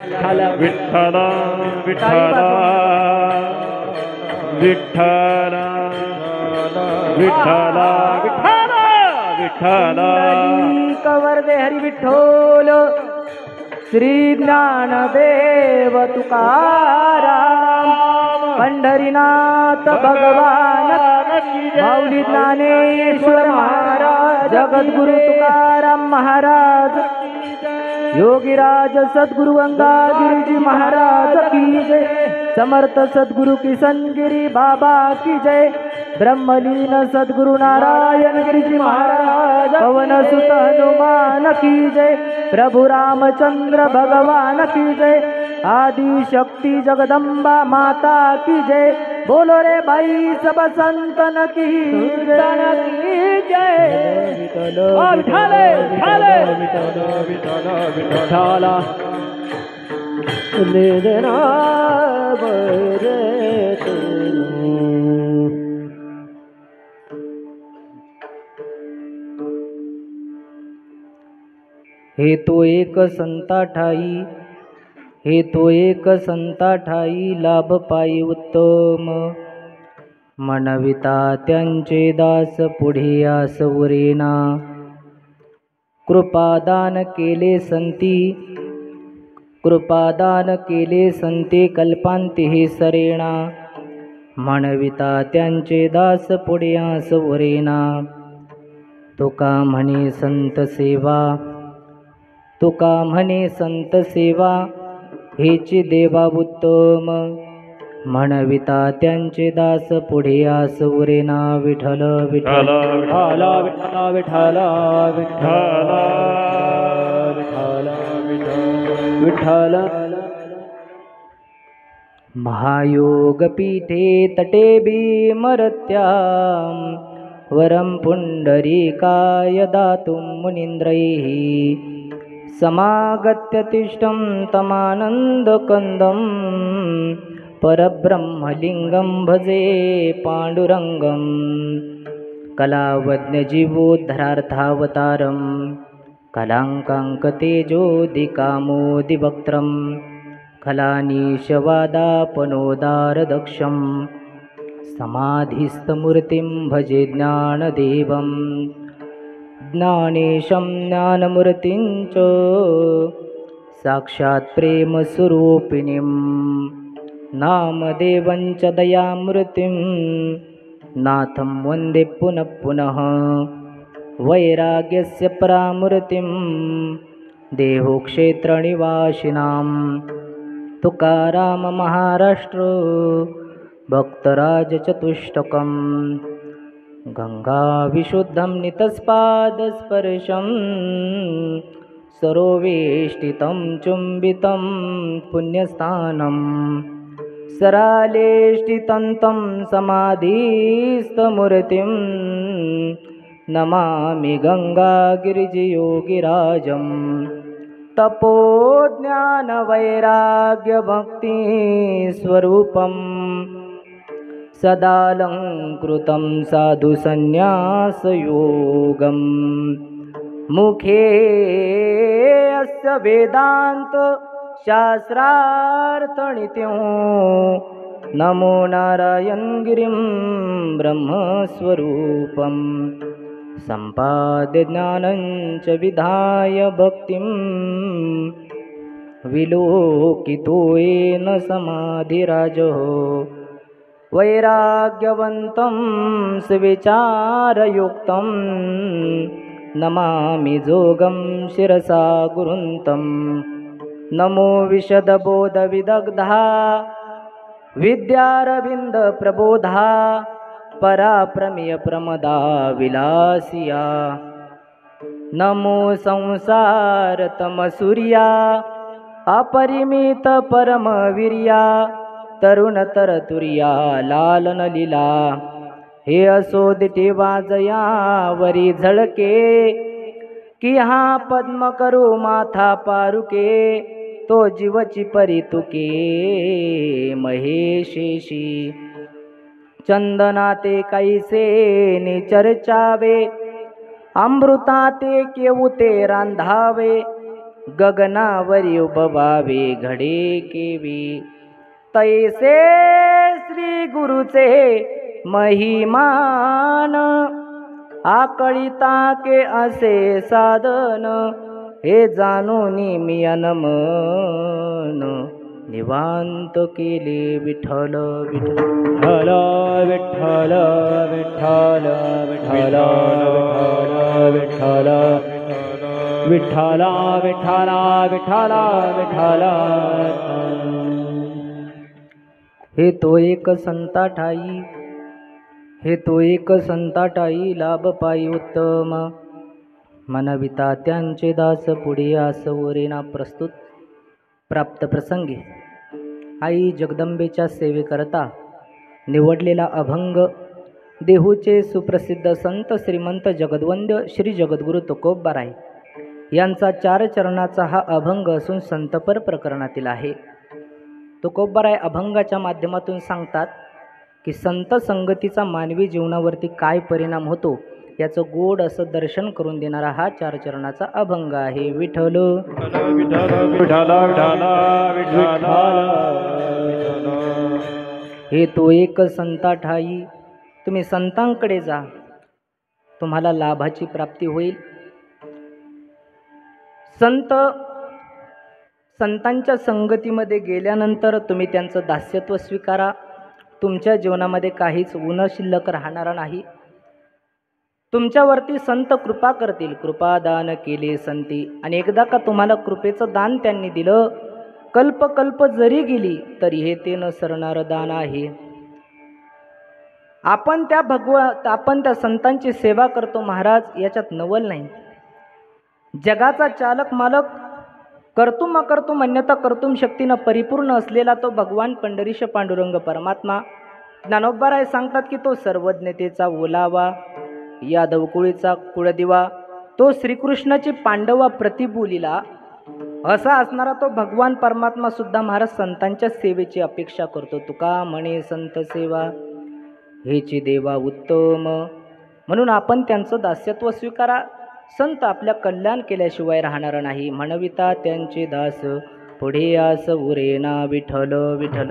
विठ्ठल विठ्ठल विठ्ठल विठ्ठल विठ्ठल विठ्ठल कवर्दे हरी विठ्ठल श्री ज्ञानदेव तुकाराम पंढरीनाथ भगवान माऊली ज्ञानेश्वर महाराज जगद्गुरु तुकाराम महाराज योगीराज सद्गुरु अंगागिरीजी महाराज की जय समर्थ सद्गुरु किशनगिरी बाबा की जय ब्रह्मलीन सद्गुरु नारायण गिरिजी महाराज पवन सुत हनुमान की जय प्रभु रामचंद्र भगवान की जय आदि शक्ति जगदम्बा माता की जय बोलो रे भाई सब संतन की जय विठ्ठला निधना हे तो एक संता ठाई हे तो एक संता ठाई लाभ पायी उत्तम मनविता त्यांचे दास पुढे आस उरेना कृपादान केले संती कृपादान केले संते कल्पांती हे सरेना म्हणविता त्यांचे दास पुढे आस उरेना तुका म्हणे संत सेवा तुका म्हणे संत सेवा हेची देवा उत्तम म्हणविता त्यांचे दास पुढे आस उरेना विठ्ठल विठ्ठल विठ्ठल विठ्ठल विठ्ठल विठ्ठल विठ्ठल महायोग पीठे तटे भीमरत्या वरं पुंडरीकाय दातुं मुनीन्द्रैः समागत्य तिष्ठं तमानन्दकन्दं परब्रह्मलिङ्गं भजे पाण्डुरङ्गं कलावज्ञजीवोद्धरार्थावतारं कलाङ्काङ्कतेजोदिकामोदिवक्त्रं खलानीशवादापनोदारदक्षं समाधिस्थमूर्तिं भजे ज्ञानदेवं ज्ञानेशं ज्ञानमूर्तिं च साक्षात् प्रेमस्वरूपिणीं नामदेवं च दयामूर्तिं नाथं वन्दे पुनः पुनः वैराग्यस्य परामूर्तिं देहोक्षेत्रनिवासिनां तुकाराम महाराष्ट्र भक्तराजचतुष्टकं गंगाविशुद्धं नितस्पादस्पर्शं सरोवेष्टितं चुम्बितं पुण्यस्थानं सरालेष्टितं तं समाधिस्थमूर्तिं नमामि गंगागिरिजयोगिराजं तपोज्ञानवैराग्यभक्तिस्वरूपं सदालङ्कृतं साधुसन्न्यासयोगं मुखे अस्य वेदान्त शास्त्रार्थनित्यं नमो नारायण गिरिं ब्रह्मस्वरूपं सम्पाद्य ज्ञानं च विधाय भक्तिं विलोकितो येन समाधिराजः वैराग्यवन्तं सुविचारयुक्तं नमामि जोगं शिरसा गुरुन्तं नमो विशदबोधविदग्धा विद्यारविन्दप्रबोधा पराप्रमेयप्रमदा विलासिया नमो संसारतमसूर्या अपरिमितपरमवीर्या तरुणतरतुर्या लालनलीला हे असो दिटे वाजया वरी झळके की हा पद्म करू माथा पारुके तो जीवची परितुके महेशेशी चंदनाते कैसे निचर्चावे अमृताते केवुते रांधावे गगनावरी उभवावे घडे केवी. तैसे श्री गुरुचे महिमान आकळिता के असे साधन. हे जाणून मी अनमन निवांत केले विठ्ठल विठ्ठल विठ्ठल विठ्ठल विठ्ठल विठ्ठल विठ्ठल विठ्ठल विठ्ठल विठ्ठल. हे तो एक संता ठाई, हे तो एक संता ठाई लाभ पायी उत्तम. मनविता त्यांचे दास पुढे आसवरेना प्रस्तुत. प्राप्त प्रसंगी आई जगदंबेच्या सेवेकरता निवडलेला अभंग देहूचे सुप्रसिद्ध संत श्रीमंत जगद्वंद्य श्री जगद्गुरु तुकोबाराय यांचा 4 चरणाचा हा अभंग असून संतपर प्रकरणातील आहे. तुकोबाराय अभंगाच्या माध्यमातून सांगतात की संत संगतीचा मानवी जीवनावरती काय परिणाम होतो याचं गोड असं दर्शन करून देणारा हा 4 चरणाचा अभंग आहे. विठ्ठल हे तो एक संता ठाई. तुम्ही संतांकडे जा, तुम्हाला लाभाची प्राप्ती होईल. संतांच्या संगतीमध्ये गेल्यानंतर तुम्ही त्यांचं दास्यत्व स्वीकारा. तुमच्या जीवनामध्ये काहीच उणं शिल्लक राहणार नाही. तुमच्यावरती संत कृपा करतील. कृपा दान केले संती. आणि एकदा का तुम्हाला कृपेचं दान त्यांनी दिलं, कल्प कल्प जरी गेली तरी हे ते न सरणार दान आहे. आपण त्या संतांची सेवा करतो महाराज, याच्यात नवल नाही. जगाचा चालक मालक कर्तुम अकर्तुम अन्यथा कर्तुम शक्तीनं परिपूर्ण असलेला तो भगवान पंढरीश पांडुरंग परमात्मा ज्ञानोबाराय सांगतात की तो सर्वज्ञतेचा ओलावा, यादवकुळीचा कुळदिवा, तो श्रीकृष्णाची पांडवा प्रतिबोलीला असा असणारा तो भगवान परमात्मा सुद्धा महाराज संतांच्या सेवेची अपेक्षा करतो. तुका म्हणे संत सेवा हेची देवा उत्तम. म्हणून आपण त्यांचं दास्यत्व स्वीकारा. संत आपल्या कल्याण केल्याशिवाय राहणार नाही. म्हणविता त्यांचे दास पुढे आस उरेना विठ्ठल विठ्ठल.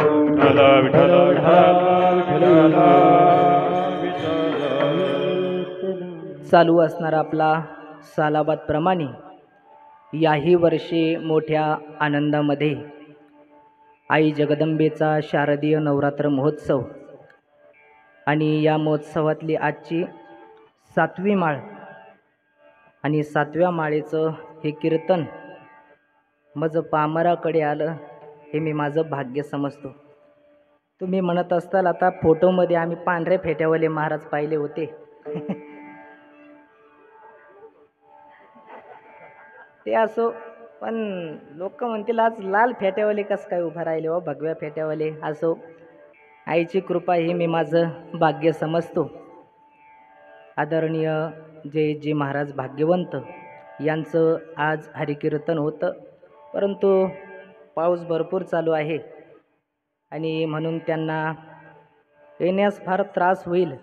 चालू असणारा आपला सालाबाद प्रमाणे याही वर्षी मोठ्या आनंदामध्ये आई जगदंबेचा शारदीय नवरात्र महोत्सव आणि या महोत्सवातली आजची 7वी माळ आणि 7व्या माळेचं हे कीर्तन मज पामराकडे आलं हे मी माझं भाग्य समजतो. तुम्ही म्हणत असताल आता फोटोमध्ये आम्ही पांढरे फेट्यावाले महाराज पाहिले होते. ते असो, पण लोक म्हणतील आज लाल फेट्यावाले कसं काय उभं राहिले हो, भगव्या फेट्यावाले. असो, आईची कृपा ही मी माझं भाग्य समजतो. आदरणीय जयजी महाराज भाग्यवंत यांचं आज हरिकीर्तन होतं, परंतु पाऊस भरपूर चालू आहे आणि म्हणून त्यांना येण्यास फार त्रास होईल.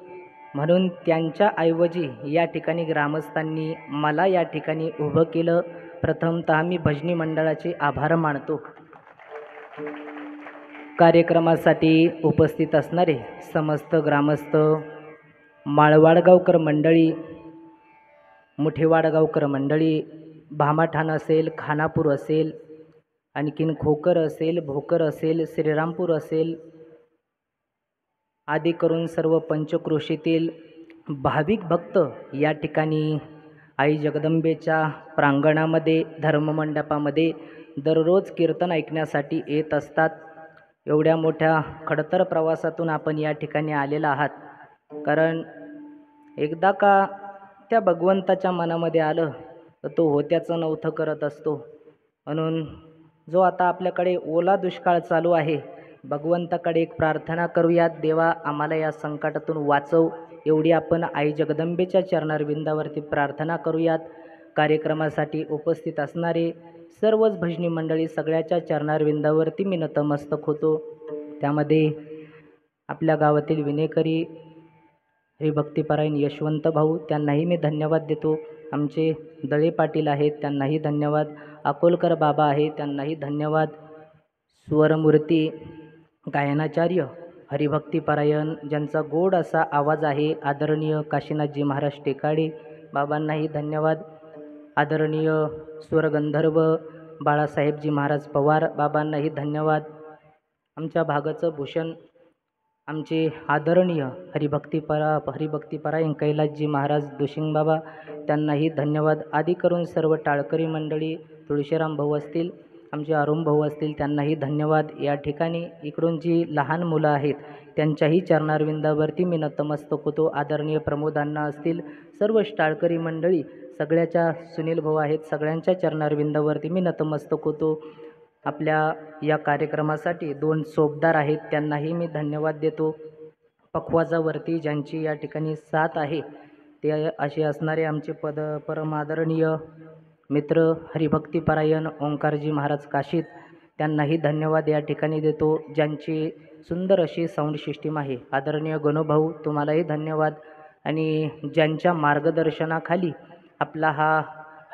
म्हणून त्यांच्याऐवजी या ठिकाणी ग्रामस्थांनी मला या ठिकाणी उभं केलं. प्रथमतः मी भजनी मंडळाचे आभार मानतो. कार्यक्रमासाठी उपस्थित असणारे समस्त ग्रामस्थ, माळवाडगावकर मंडळी, मुठेवाडगावकर मंडळी, भामाठाण असेल, खानापूर असेल, आणखीन खोकर असेल, भोकर असेल, श्रीरामपूर असेल, आदी करून सर्व पंचक्रोशीतील भाविक भक्त या ठिकाणी आई जगदंबेच्या प्रांगणामध्ये धर्ममंडपामध्ये दररोज कीर्तन ऐकण्यासाठी येत असतात. एवढ्या मोठ्या खडतर प्रवासातून आपण या ठिकाणी आलेला आहात, कारण एकदा का त्या भगवंताच्या मनामध्ये आलं तर तो होत्याचं नवथं करत असतो. म्हणून जो आता आपल्याकडे ओला दुष्काळ चालू आहे, भगवंताकडे एक प्रार्थना करूयात, देवा आम्हाला या संकटातून वाचव, एवढी आपण आई जगदंबेच्या चरणारविंदावरती प्रार्थना करूयात. कार्यक्रमासाठी उपस्थित असणारे सर्वच भजनी मंडळी सगळ्याच्या चरणारविंदावरती मी नतमस्तक होतो. त्यामध्ये आपल्या गावातील विनेकरी हरिभक्तिपरायण यशवंत भाऊ, त्यांनाही मी धन्यवाद देतो. आमचे दळे पाटील आहेत, त्यांनाही धन्यवाद. अकोलकर बाबा आहे, त्यांनाही धन्यवाद. स्वरमूर्ती गायनाचार्य हरिभक्तीपरायण ज्यांचा गोड असा आवाज आहे, आदरणीय काशीनाथजी महाराज टेकाडे बाबांनाही धन्यवाद. आदरणीय स्वरगंधर्व बाळासाहेबजी महाराज पवार बाबांनाही धन्यवाद. आमच्या भागाचं भूषण आमचे आदरणीय हरिभक्तीपरायण कैलासजी महाराज दुशिंग बाबा, त्यांनाही धन्यवाद. आदी करून सर्व टाळकरी मंडळी, तुळशीराम भाऊ असतील, आमचे अरुण भाऊ असतील, त्यांनाही धन्यवाद. या ठिकाणी इकडून जी लहान मुलं आहेत त्यांच्याही चरणारविंदावरती मी नतमस्तक होतो. आदरणीय प्रमोदांना असतील, सर्व टाळकरी मंडळी, सगळ्याच्या सुनील भाऊ आहेत, सगळ्यांच्या चरणारविंदावरती मी नतमस्तक होतो. आपल्या या कार्यक्रमासाठी 2 सोबदार आहेत, त्यांनाही मी धन्यवाद देतो. पखवाजावरती ज्यांची या ठिकाणी साथ आहे ते असे असणारे आमचे परमादरणीय मित्र हरिभक्तीपरायण ओंकारजी महाराज काशीत, त्यांनाही धन्यवाद या ठिकाणी देतो. ज्यांची सुंदर अशी साऊंड सिस्टीम आहे, आदरणीय गणूभाऊ, तुम्हालाही धन्यवाद. आणि ज्यांच्या मार्गदर्शनाखाली आपला हा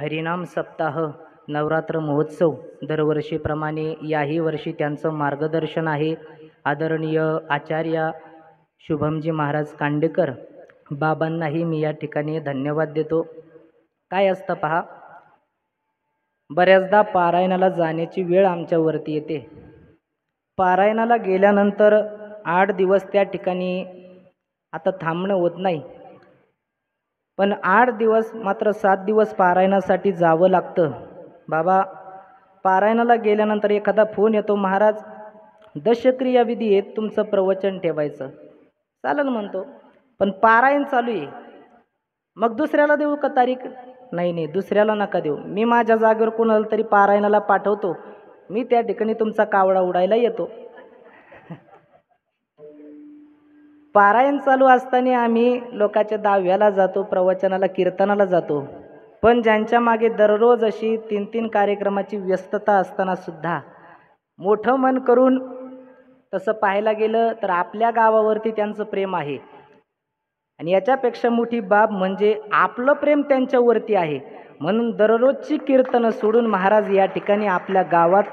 हरिनाम सप्ताह नवरात्र महोत्सव दरवर्षीप्रमाणे याही वर्षी त्यांचं मार्गदर्शन आहे, आदरणीय आचार्य शुभमजी महाराज कांडेकर बाबांनाही मी या ठिकाणी धन्यवाद देतो. काय असतं पहा, बऱ्याचदा पारायणाला जाण्याची वेळ आमच्यावरती येते. पारायणाला गेल्यानंतर 8 दिवस त्या ठिकाणी आता थांबणं होत नाही, पण 8 दिवस मात्र 7 दिवस पारायणासाठी जावं लागतं. बाबा, पारायणाला गेल्यानंतर एखादा फोन येतो, महाराज दशक्रिया विधी आहेत, तुमचं प्रवचन ठेवायचं. चालेल म्हणतो, पण पारायण चालू आहे, मग दुसऱ्याला देऊ का तारीख? नाही, दुसऱ्याला नका देऊ, मी माझ्या जागेवर कोणाला तरी पारायणाला पाठवतो, मी त्या ठिकाणी तुमचा कावडा उडायला येतो. पारायण चालू असताना आम्ही लोकांच्या दहाव्याला जातो, प्रवचनाला, कीर्तनाला जातो, पण ज्यांच्या मागे दररोज अशी 3-3 कार्यक्रमाची व्यस्तता असताना सुद्धा मोठं मन करून तसं पाहायला गेलं तर आपल्या गावावरती त्यांचं प्रेम आहे. आणि याच्यापेक्षा मोठी बाब म्हणजे आपलं प्रेम त्यांच्यावरती आहे. म्हणून दररोजची कीर्तनं सोडून महाराज या ठिकाणी आपल्या गावात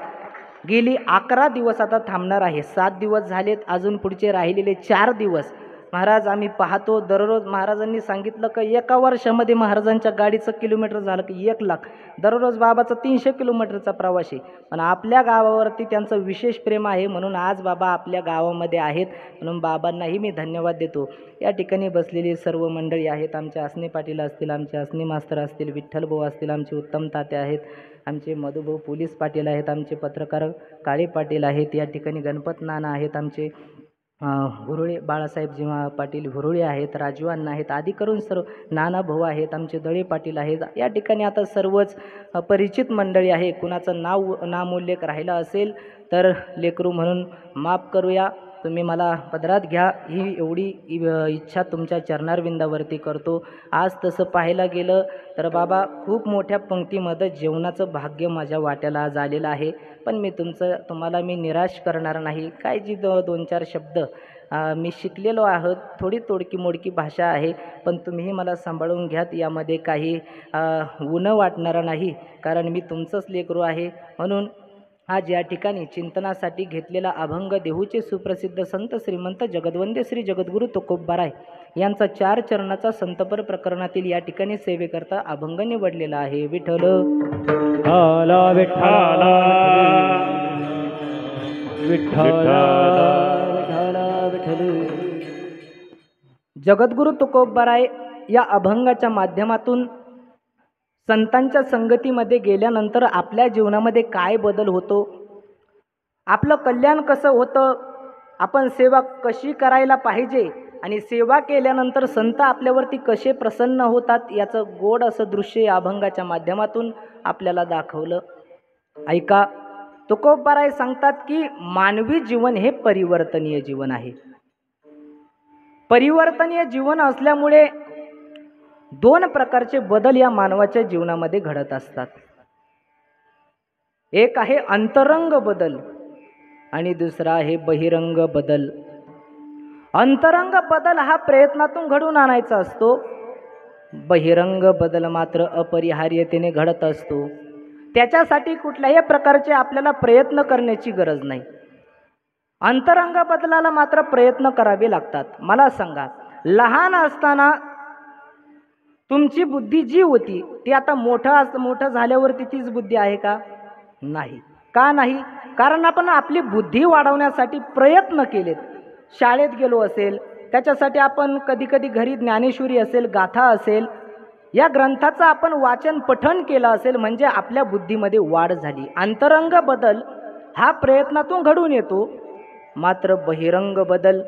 गेली 11 दिवस आता थांबणार आहे. 7 दिवस झालेत, अजून पुढचे राहिलेले 4 दिवस महाराज आम्ही पाहतो दररोज. महाराजांनी सांगितलं का एका वर्षामध्ये महाराजांच्या गाडीचं किलोमीटर झालं की 1 लाख. दररोज बाबाचा 300 किलोमीटरचा प्रवास आहे, पण आपल्या गावावरती त्यांचं विशेष प्रेम आहे, म्हणून आज बाबा आपल्या गावामध्ये आहेत, म्हणून बाबांनाही मी धन्यवाद देतो. या ठिकाणी बसलेली सर्व मंडळी आहेत, आमचे असणे पाटील असतील, आमचे असणे मास्तर असतील, विठ्ठल भाऊ असतील, आमचे उत्तम तात्या आहेत, आमचे मधुभाऊ पोलीस पाटील आहेत, आमचे पत्रकार काळे पाटील आहेत, या ठिकाणी गणपत नाना आहेत, आमचे हुरुळे बाळासाहेबजी पाटील हुरुळे आहेत, राजू अण्णा आहेत, आदी करून सर्व नाना भाऊ आहेत, आमचे दळे पाटील आहेत. या ठिकाणी आता सर्वच परिचित मंडळी आहे. कुणाचं नामोल्लेख राहिला असेल तर लेकरू म्हणून माफ करूया, तुम्ही मला पदरात घ्या, ही एवढी इच्छा तुमच्या चरणारविंदावरती करतो. आज तसं पाहायला गेलं तर बाबा खूप मोठ्या पंक्तीमध्ये जेवणाचं भाग्य माझ्या वाट्याला आज आलेलं आहे, पण मी तुम्हाला मी निराश करणार नाही. काय जी 2-4 शब्द मी शिकलेलो आहोत, थोडी तोडकी मोडकी भाषा आहे, पण तुम्हीही मला सांभाळून घ्यात, यामध्ये काही उणं वाटणारं नाही, कारण मी तुमचंच लेकरू आहे. म्हणून आज या ठिकाणी चिंतनासाठी घेतलेला अभंग देहूचे सुप्रसिद्ध संत श्रीमंत जगद्वंद्य श्री जगद्गुरू तुकोबाराय यांचा 4 चरणाचा संतपर प्रकरणातील या ठिकाणी सेवेकरता अभंग निवडलेला आहे. विठ्ठल विठ्ठला विठ्ठला विठ्ठला विठ्ठला विठ्ठल. जगद्गुरू तुकोबाराय या अभंगाच्या माध्यमातून संतांच्या संगतीमध्ये गेल्यानंतर आपल्या जीवनामध्ये काय बदल होतो, आपलं कल्याण कसं होतं, आपण सेवा कशी करायला पाहिजे आणि सेवा केल्यानंतर संत आपल्यावरती कसे प्रसन्न होतात, याचं गोड असं दृश्य या अभंगाच्या माध्यमातून आपल्याला दाखवलं. ऐका, तुकोबाराय सांगतात की मानवी जीवन हे परिवर्तनीय जीवन आहे. परिवर्तनीय जीवन असल्यामुळे 2 प्रकारचे बदल या मानवाच्या जीवनामध्ये घडत असतात. एक आहे अंतरंग बदल आणि दुसरा आहे बहिरंग बदल. अंतरंग बदल हा प्रयत्नातून घडून आणायचा असतो, बहिरंग बदल मात्र अपरिहार्यतेने घडत असतो. त्याच्यासाठी कुठल्याही प्रकारचे आपल्याला प्रयत्न करण्याची गरज नाही. अंतरंग बदलाला मात्र प्रयत्न करावे लागतात. मला सांगा, लहान असताना तुमची बुद्धी जी होती ती आता मोठं झाल्यावरती तीच बुद्धी आहे का? नाही. का नाही? कारण आपण आपली बुद्धी वाढवण्यासाठी प्रयत्न केलेत. शाळेत गेलो असेल, त्याच्यासाठी आपण कधी कधी घरी ज्ञानेश्वरी असेल, गाथा असेल, या ग्रंथाचं आपण वाचन पठण केलं असेल, म्हणजे आपल्या बुद्धीमध्ये वाढ झाली. अंतरंग बदल हा प्रयत्नातून घडून येतो, मात्र बहिरंग बदल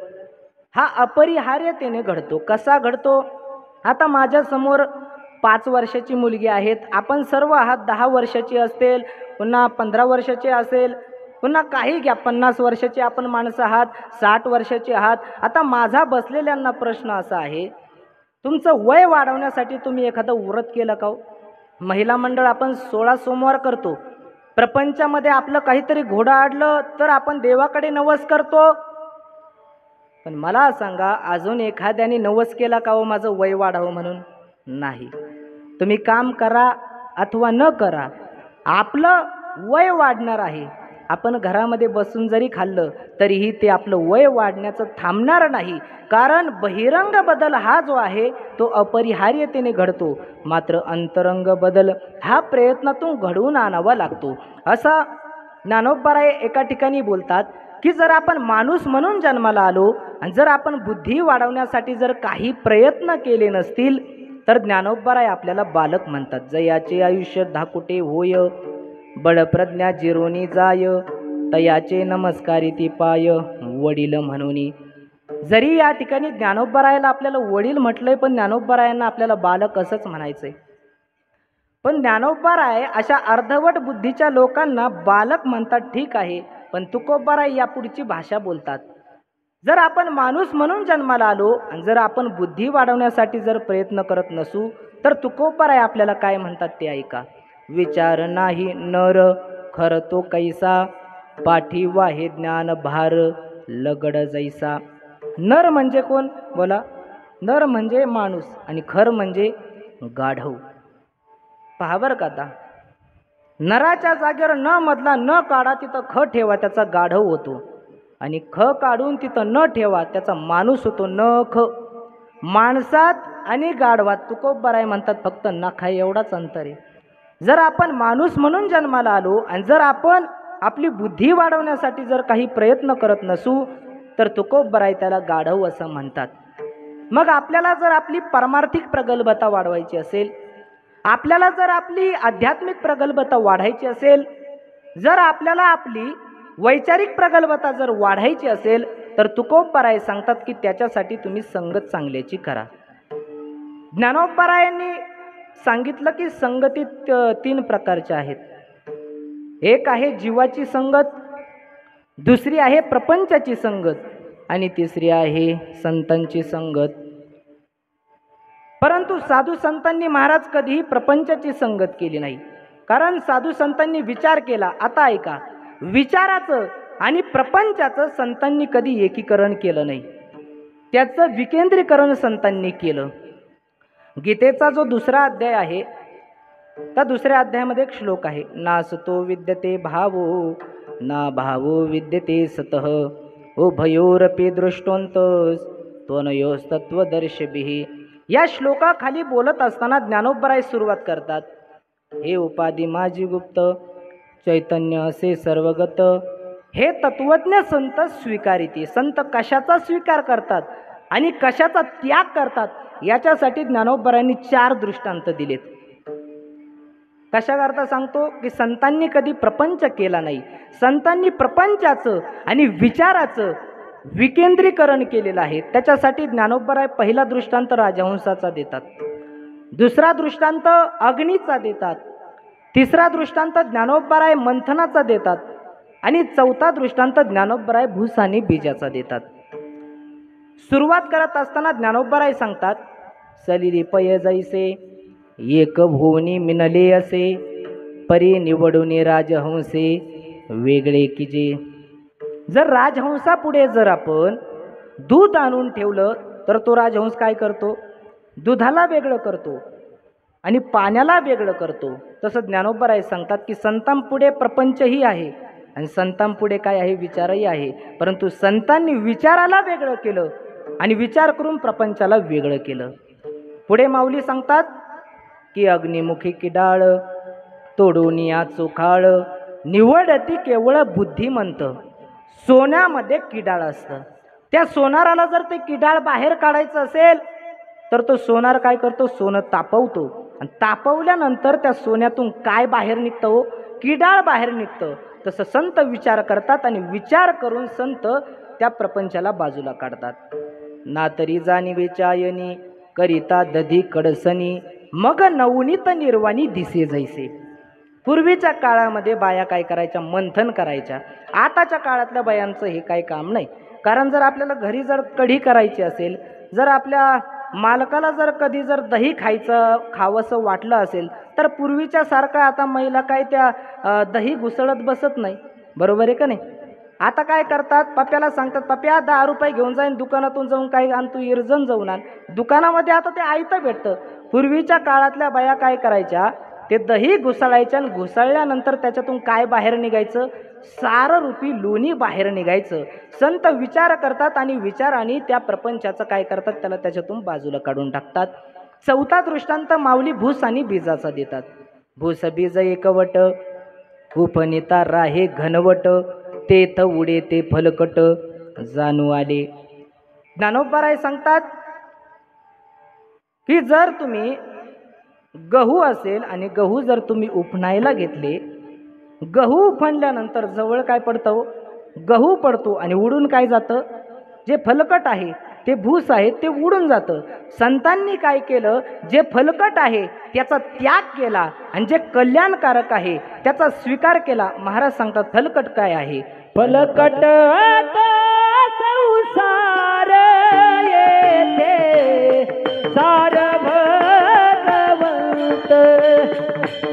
हा अपरिहार्यतेने घडतो. कसा घडतो? आता माझ्यासमोर 5 वर्षाची मुलगी आहेत, आपण सर्व आहात 10 वर्षाची असतील, पुन्हा 15 वर्षाचे असेल, पुन्हा काही घ्या 50 वर्षाचे आपण माणसं आहात, 60 वर्षाचे आहात. आता माझा बसलेल्यांना प्रश्न असा आहे, तुमचं वय वाढवण्यासाठी तुम्ही एखादं व्रत केलं का? महिला मंडळ आपण 16 सोमवार करतो. प्रपंचामध्ये आपलं काहीतरी घोडं आडलं तर आपण देवाकडे नवस करतो. पण मला सांगा, अजून एखाद्याने नवस केला का हो माझं वय वाढावं म्हणून? नाही. तुम्ही काम करा अथवा न करा, आपलं वय वाढणार आहे. आपण घरामध्ये बसून जरी खाल्लं तरीही ते आपलं वय वाढण्याचं थांबणार नाही. कारण बहिरंग बदल हा जो आहे तो अपरिहार्यतेने घडतो, मात्र अंतरंग बदल हा प्रयत्नातून घडवून आणावा लागतो. असा ज्ञानोबाराय एका ठिकाणी बोलतात की जर आपण माणूस म्हणून जन्माला आलो आणि जर आपण बुद्धी वाढवण्यासाठी जर काही प्रयत्न केले नसतील तर ज्ञानोबाराय आपल्याला बालक म्हणतात. जयाचे आयुष्य धाकुटे होय, बळप्रज्ञा जिरोनी जाय, तयाचे नमस्कारी ती पाय, वडील म्हणूनी. जरी या ठिकाणी ज्ञानोबारायाला आपल्याला वडील म्हटलंय, पण ज्ञानोबारायांना आपल्याला बालक असंच म्हणायचंय. पण ज्ञानोबाराय अशा अर्धवट बुद्धीच्या लोकांना बालक म्हणतात, ठीक आहे, पण तुकोबाराय या पुढची भाषा बोलतात. जर आपण माणूस म्हणून जन्माला आलो आणि जर आपण बुद्धी वाढवण्यासाठी जर प्रयत्न करत नसू तर तुकोबाराय आपल्याला काय म्हणतात ते ऐका. विचार नाही नर खर तो कैसा, पाठीवा हे ज्ञान भार लगड जैसा. नर म्हणजे कोण? बोला. नर म्हणजे माणूस आणि खर म्हणजे गाढव. पहा बरं का, आता नराच्या जागेवर न मधला न काढा, तिथं ख ठेवा, त्याचा गाढव होतो. आणि ख काढून तिथं न ठेवा, त्याचा माणूस होतो. न ख. माणसात आणि गाढवात तुकोबाराय म्हणतात फक्त नखा एवढाच अंतर आहे. जर आपण माणूस म्हणून जन्माला आलो आणि जर आपण आपली बुद्धी वाढवण्यासाठी जर काही प्रयत्न करत नसू तर तुकोबाराय त्याला गाढव असं म्हणतात. मग आपल्याला जर आपली पारमार्थिक प्रगल्भता वाढवायची असेल, आपल्याला जर आपली आध्यात्मिक प्रगल्भता वाढायची असेल, जर आपल्याला आपली वैचारिक प्रगल्भता जर वाढायची असेल तर तुकोबाराय सांगतात की त्याच्यासाठी तुम्ही संगत चांगल्याची करा. ज्ञानोबारायांनी सांगितलं की संगती 3 प्रकारच्या आहेत. एक आहे जीवाची संगत, दुसरी आहे प्रपंचाची संगत आणि तिसरी आहे संतांची संगत. परंतु साधू संतांनी महाराज कधीही प्रपंचाची संगत केली नाही. कारण साधू संतांनी विचार केला. आता ऐका, विचाराचं आणि प्रपंचाचं संतांनी कधी एकीकरण केलं नाही, त्याचं विकेंद्रीकरण संतांनी केलं. गीतेचा जो 2रा अध्याय आहे त्या 2ऱ्या अध्यायामध्ये एक श्लोक आहे, नासतो विद्यते भावो ना भावो विद्यते सतः उभयोरपि दृष्टोंतस त्वनयोस्तत्वदर्शिभिः. या श्लोकाखाली बोलत असताना ज्ञानोबाराय सुरुवात करतात, हे उपाधी माझी गुप्त, चैतन्य असे सर्वगत, हे तत्वज्ञ संत स्वीकारिती. संत कशाचा स्वीकार करतात आणि कशाचा त्याग करतात याच्यासाठी ज्ञानोबारायांनी 4 दृष्टांत दिलेत. कशाकरता सांगतो की संतांनी कधी प्रपंच केला नाही, संतांनी प्रपंचाचं आणि विचाराचं विकेंद्रीकरण केलेलं आहे. त्याच्यासाठी ज्ञानोबाराय पहिला दृष्टांत राजहंसाचा देतात, 2रा दृष्टांत अग्नीचा देतात, 3रा दृष्टांत ज्ञानोबाराय मंथनाचा देतात आणि 4था दृष्टांत ज्ञानोबाराय भूस आणि बीजाचा देतात. सुरुवात करत असताना ज्ञानोबाराय सांगतात, सलिली पय जैसे एक भुवनी मिनले असे, परी निवडूने राजहंसे वेगळे कीजे. जर राजहंसापुढे जर आपण दूध आणून ठेवलं तर तो राजहंस काय करतो? दुधाला वेगळं करतो आणि पाण्याला वेगळं करतो. तसं ज्ञानोबराय सांगतात की संतांपुढे प्रपंचही आहे आणि संतांपुढे काय आहे, विचारही आहे. परंतु संतांनी विचाराला वेगळं केलं आणि विचार करून प्रपंचाला वेगळं केलं. पुढे माऊली सांगतात की अग्निमुखी किडाळ तोडून या चोखाळ निवडती केवळ बुद्धिमंत. सोन्यामध्ये किडाळ असतं. त्या सोनाराला जर ते किडाळ बाहेर काढायचं असेल तर तो सोनार काय करतो, सोनं तापवतो आणि तापवल्यानंतर त्या सोन्यातून काय बाहेर निघतं हो, किडाळ बाहेर निघतं. तसं संत विचार करतात आणि विचार करून संत त्या प्रपंचाला बाजूला काढतात. ना तरी जाणीवे चायनी करिता दधी कडसनी मग नवनीत निर्वाणी दिसे जैसे. पूर्वीच्या काळामध्ये बाया काय करायच्या, मंथन करायच्या. आताच्या काळातल्या बायांचं हे काही काम नाही. कारण जर आपल्याला घरी जर कढी करायची असेल, जर आपल्या मालकाला जर कधी जर दही खावंसं वाटलं असेल तर पूर्वीच्या सारखं आता महिला काय त्या दही घुसळत बसत नाही. बरोबर आहे का नाही? आता काय करतात, पप्याला सांगतात पप्या 10 रुपये घेऊन जाईन दुकानातून जाऊन काही आण, तू इरजण जाऊन आण. दुकानामध्ये आता ते आयतं भेटतं. पूर्वीच्या काळातल्या बाया काय करायच्या, ते दही घुसळायच्या आणि घुसळल्यानंतर त्याच्यातून काय बाहेर निघायचं, साररूपी लोणी बाहेर निघायचं. संत विचार करतात आणि विचाराने त्या प्रपंचाचं काय करतात, त्याला त्याच्यातून बाजूला काढून टाकतात. चौथा दृष्टांत माऊली भूस आणि बीजाचा देतात. भूस बीज एकवट उपनिता राहे घनवट तेथ उडे ते फलकट जाणू आले. ज्ञानोबराय सांगतात की जर तुम्ही गहू असेल आणि गहू जर तुम्ही उपणायला घेतले, गहू उपणल्यानंतर जवळ काय पडतं, गहू पडतो आणि उडून काय जातं, जे फलकट आहे ते भूस आहे ते उडून जातं. संतांनी काय केलं, जे फलकट आहे त्याचा त्याग केला आणि जे कल्याणकारक आहे त्याचा स्वीकार केला. महाराज सांगतात फलकट काय आहे, फलकट संसार येथे सार भगवंत,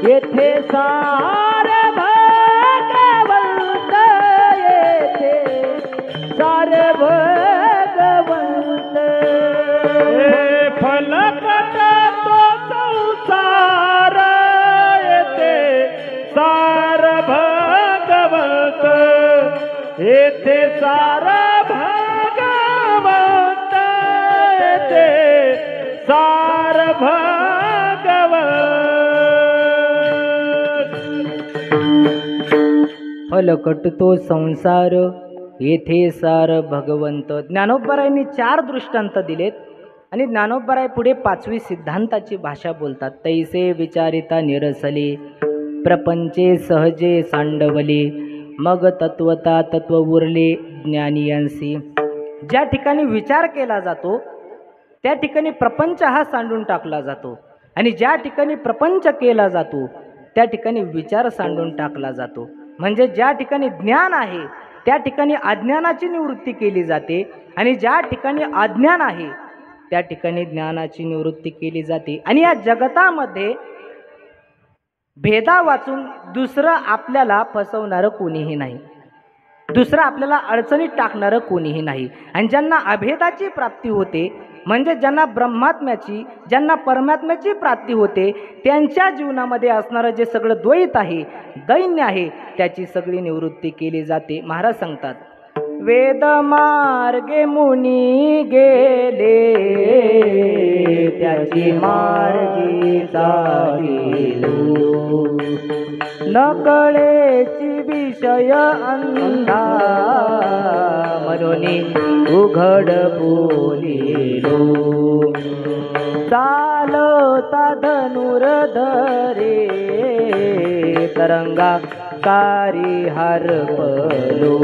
येथे सार भगवंत, येथे सार भगवंत. फलकट तो संसार येथे सार भगवंत, येथे सार भगवंत, येथे सार भगवंत. फलकट तो संसार येथे सार भगवंत. ज्ञानोबरायांनी 4 दृष्टांत दिलेत आणि ज्ञानोबराय पुढे 5वी सिद्धांताची भाषा बोलतात. तैसे विचारिता निरसले प्रपंचे सहजे सांडवले मग तत्वता तत्व उरले ज्ञानियांसी. ज्या ठिकाणी विचार केला जातो त्या ठिकाणी प्रपंच हा सांडून टाकला जातो आणि ज्या ठिकाणी प्रपंच केला जातो त्या ठिकाणी विचार सांडून टाकला जातो. म्हणजे ज्या ठिकाणी ज्ञान आहे त्या ठिकाणी अज्ञानाची निवृत्ती केली जाते आणि ज्या ठिकाणी अज्ञान आहे त्या ठिकाणी ज्ञानाची निवृत्ती केली जाते. आणि या जगतामध्ये भेदा वाचून दुसरं आपल्याला फसवणारं कोणीही नाही, दुसरं आपल्याला अडचणीत टाकणारं कोणीही नाही. आणि ज्यांना अभेदाची प्राप्ती होते, म्हणजे ज्यांना ब्रह्मात्म्याची, ज्यांना परमात्म्याची प्राप्ती होते, त्यांच्या जीवनामध्ये असणारं जे सगळं द्वैत आहे, दैन्य आहे, त्याची सगळी निवृत्ती केली जाते. महाराज सांगतात वेद मार्गे मुनी गेले त्याची मार्गी चालिलो नकळेची विषय अंधा मनोनी उघड बोलिलो चालता धनुर्धरे तरंगा कारी हरपलो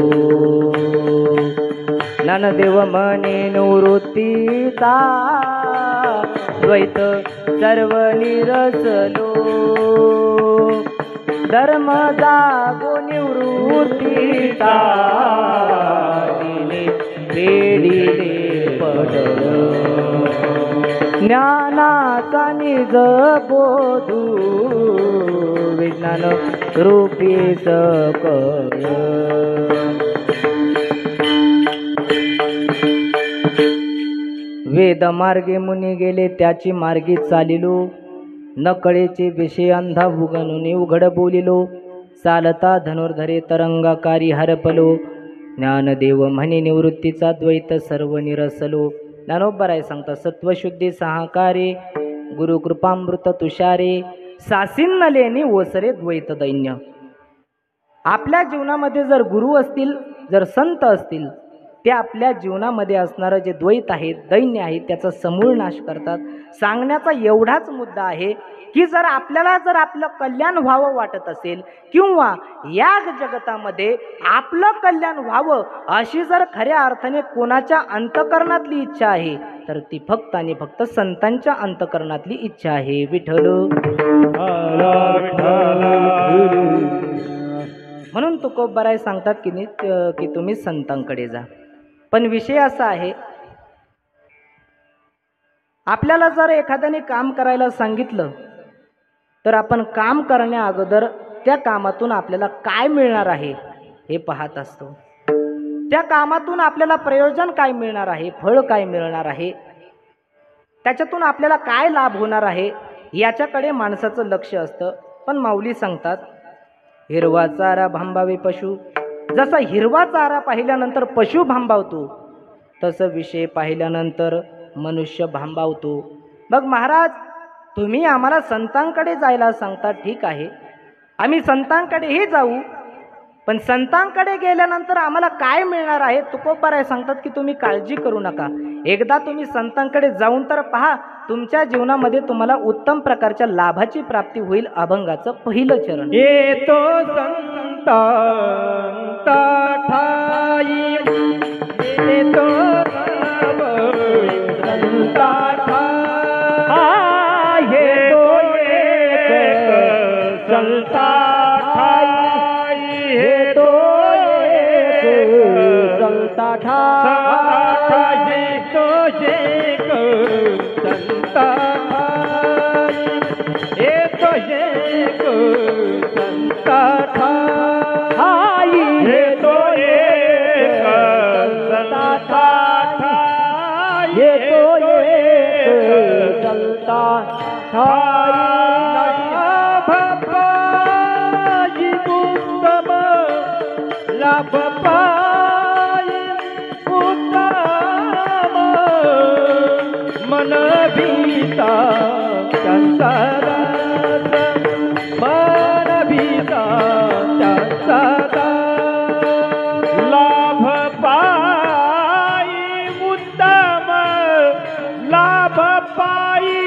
ज्ञानदेव म्हणे निवृत्तीचा द्वैत सर्व निरसलो धर्म जागो निवृत्तीचा वेडीले पडलो ज्ञानाचा निज बोधू विज्ञान रूपी सकळ वेद मार्गे मुनी गेले त्याची मार्गी चालिलो न कळेचे विषय अंधा उगणुनी उघड बोलिलो, चालता धनुर्धरे तरंगाकारी हरपलो, ज्ञानदेव म्हणे निवृत्तीचा द्वैत सर्व निरसलो. ज्ञानोबराय सांगता सत्वशुद्धी सहाकारे, गुरुकृपामृत तुषारे, सासिन्न लेणी ओसरे द्वैत दैन्य. आपल्या जीवनामध्ये जर गुरु असतील, जर संत असतील, ते आपल्या जीवनामध्ये असणारं जे द्वैत आहे, दैन्य आहे, त्याचा समूळ नाश करतात. सांगण्याचा एवढाच मुद्दा आहे की जर आपलं कल्याण व्हावं वाटत असेल किंवा या जगतामध्ये आपलं कल्याण व्हावं अशी जर खऱ्या अर्थाने कोणाच्या अंतकरणातली इच्छा आहे, तर ती फक्त आणि फक्त संतांच्या अंतकरणातली इच्छा आहे. विठ्ठल म्हणून तुकोबराय सांगतात की तुम्ही संतांकडे जा. पण विषय असा आहे, आपल्याला जर एखाद्याने काम करायला सांगितलं तर आपण काम करण्या अगोदर त्या कामातून आपल्याला काय मिळणार आहे हे पाहत असतो. त्या कामातून आपल्याला प्रयोजन काय मिळणार आहे, फळ काय मिळणार आहे, त्याच्यातून आपल्याला काय लाभ होणार आहे याच्याकडे माणसाचं लक्ष असतं. पण माऊली सांगतात हिरवा चारा भांबावे पशु. जसा हिरवा चारा पाहिल्यानंतर पशु भांबावतो, तसं विषय पाहिल्यानंतर मनुष्य भांबावतो. मग महाराज तुम्ही आम्हाला संतांकडे जायला सांगता, ठीक आहे, आम्ही संतांकडेही जाऊ, पण संतांकडे गेल्यानंतर आम्हाला काय मिळणार आहे? तुकोबराय सांगतात की तुम्ही काळजी करू नका, एकदा तुम्ही संतांकडे जाऊन तर पहा, तुमच्या जीवनामध्ये तुम्हाला उत्तम प्रकारच्या लाभाची प्राप्ती होईल. अभंगाचं पहिलं चरण. येतो संता ठाई, येतो संता ठाई, येतो एक संता ठाई, येतो एक संता ठाई, येतो एक संता ठाई, येतो एक संता ठाई, येतो एक संता ठाई, येतो एक संता ठाई. लाभ पायी उत्तम, मन भीता त्यांचा दास, मन भीता त्यांचा दास. लाभ पायी उत्तम, लाभ पायी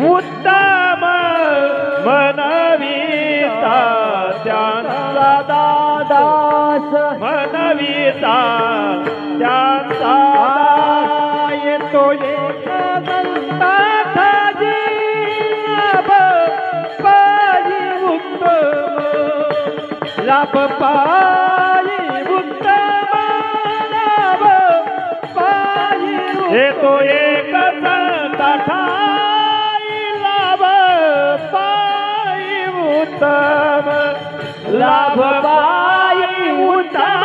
उत्तम, मन भीता त्यांचा दास, मनविता त्यांचा. येतो एक संता ठाई, लाभ पायी उत्तम, लाभ पायी उत्तम, लाभ पायी. येतो एक संता ठाई, लाभ पायी उत्तम, लाभ पायी उत्तम,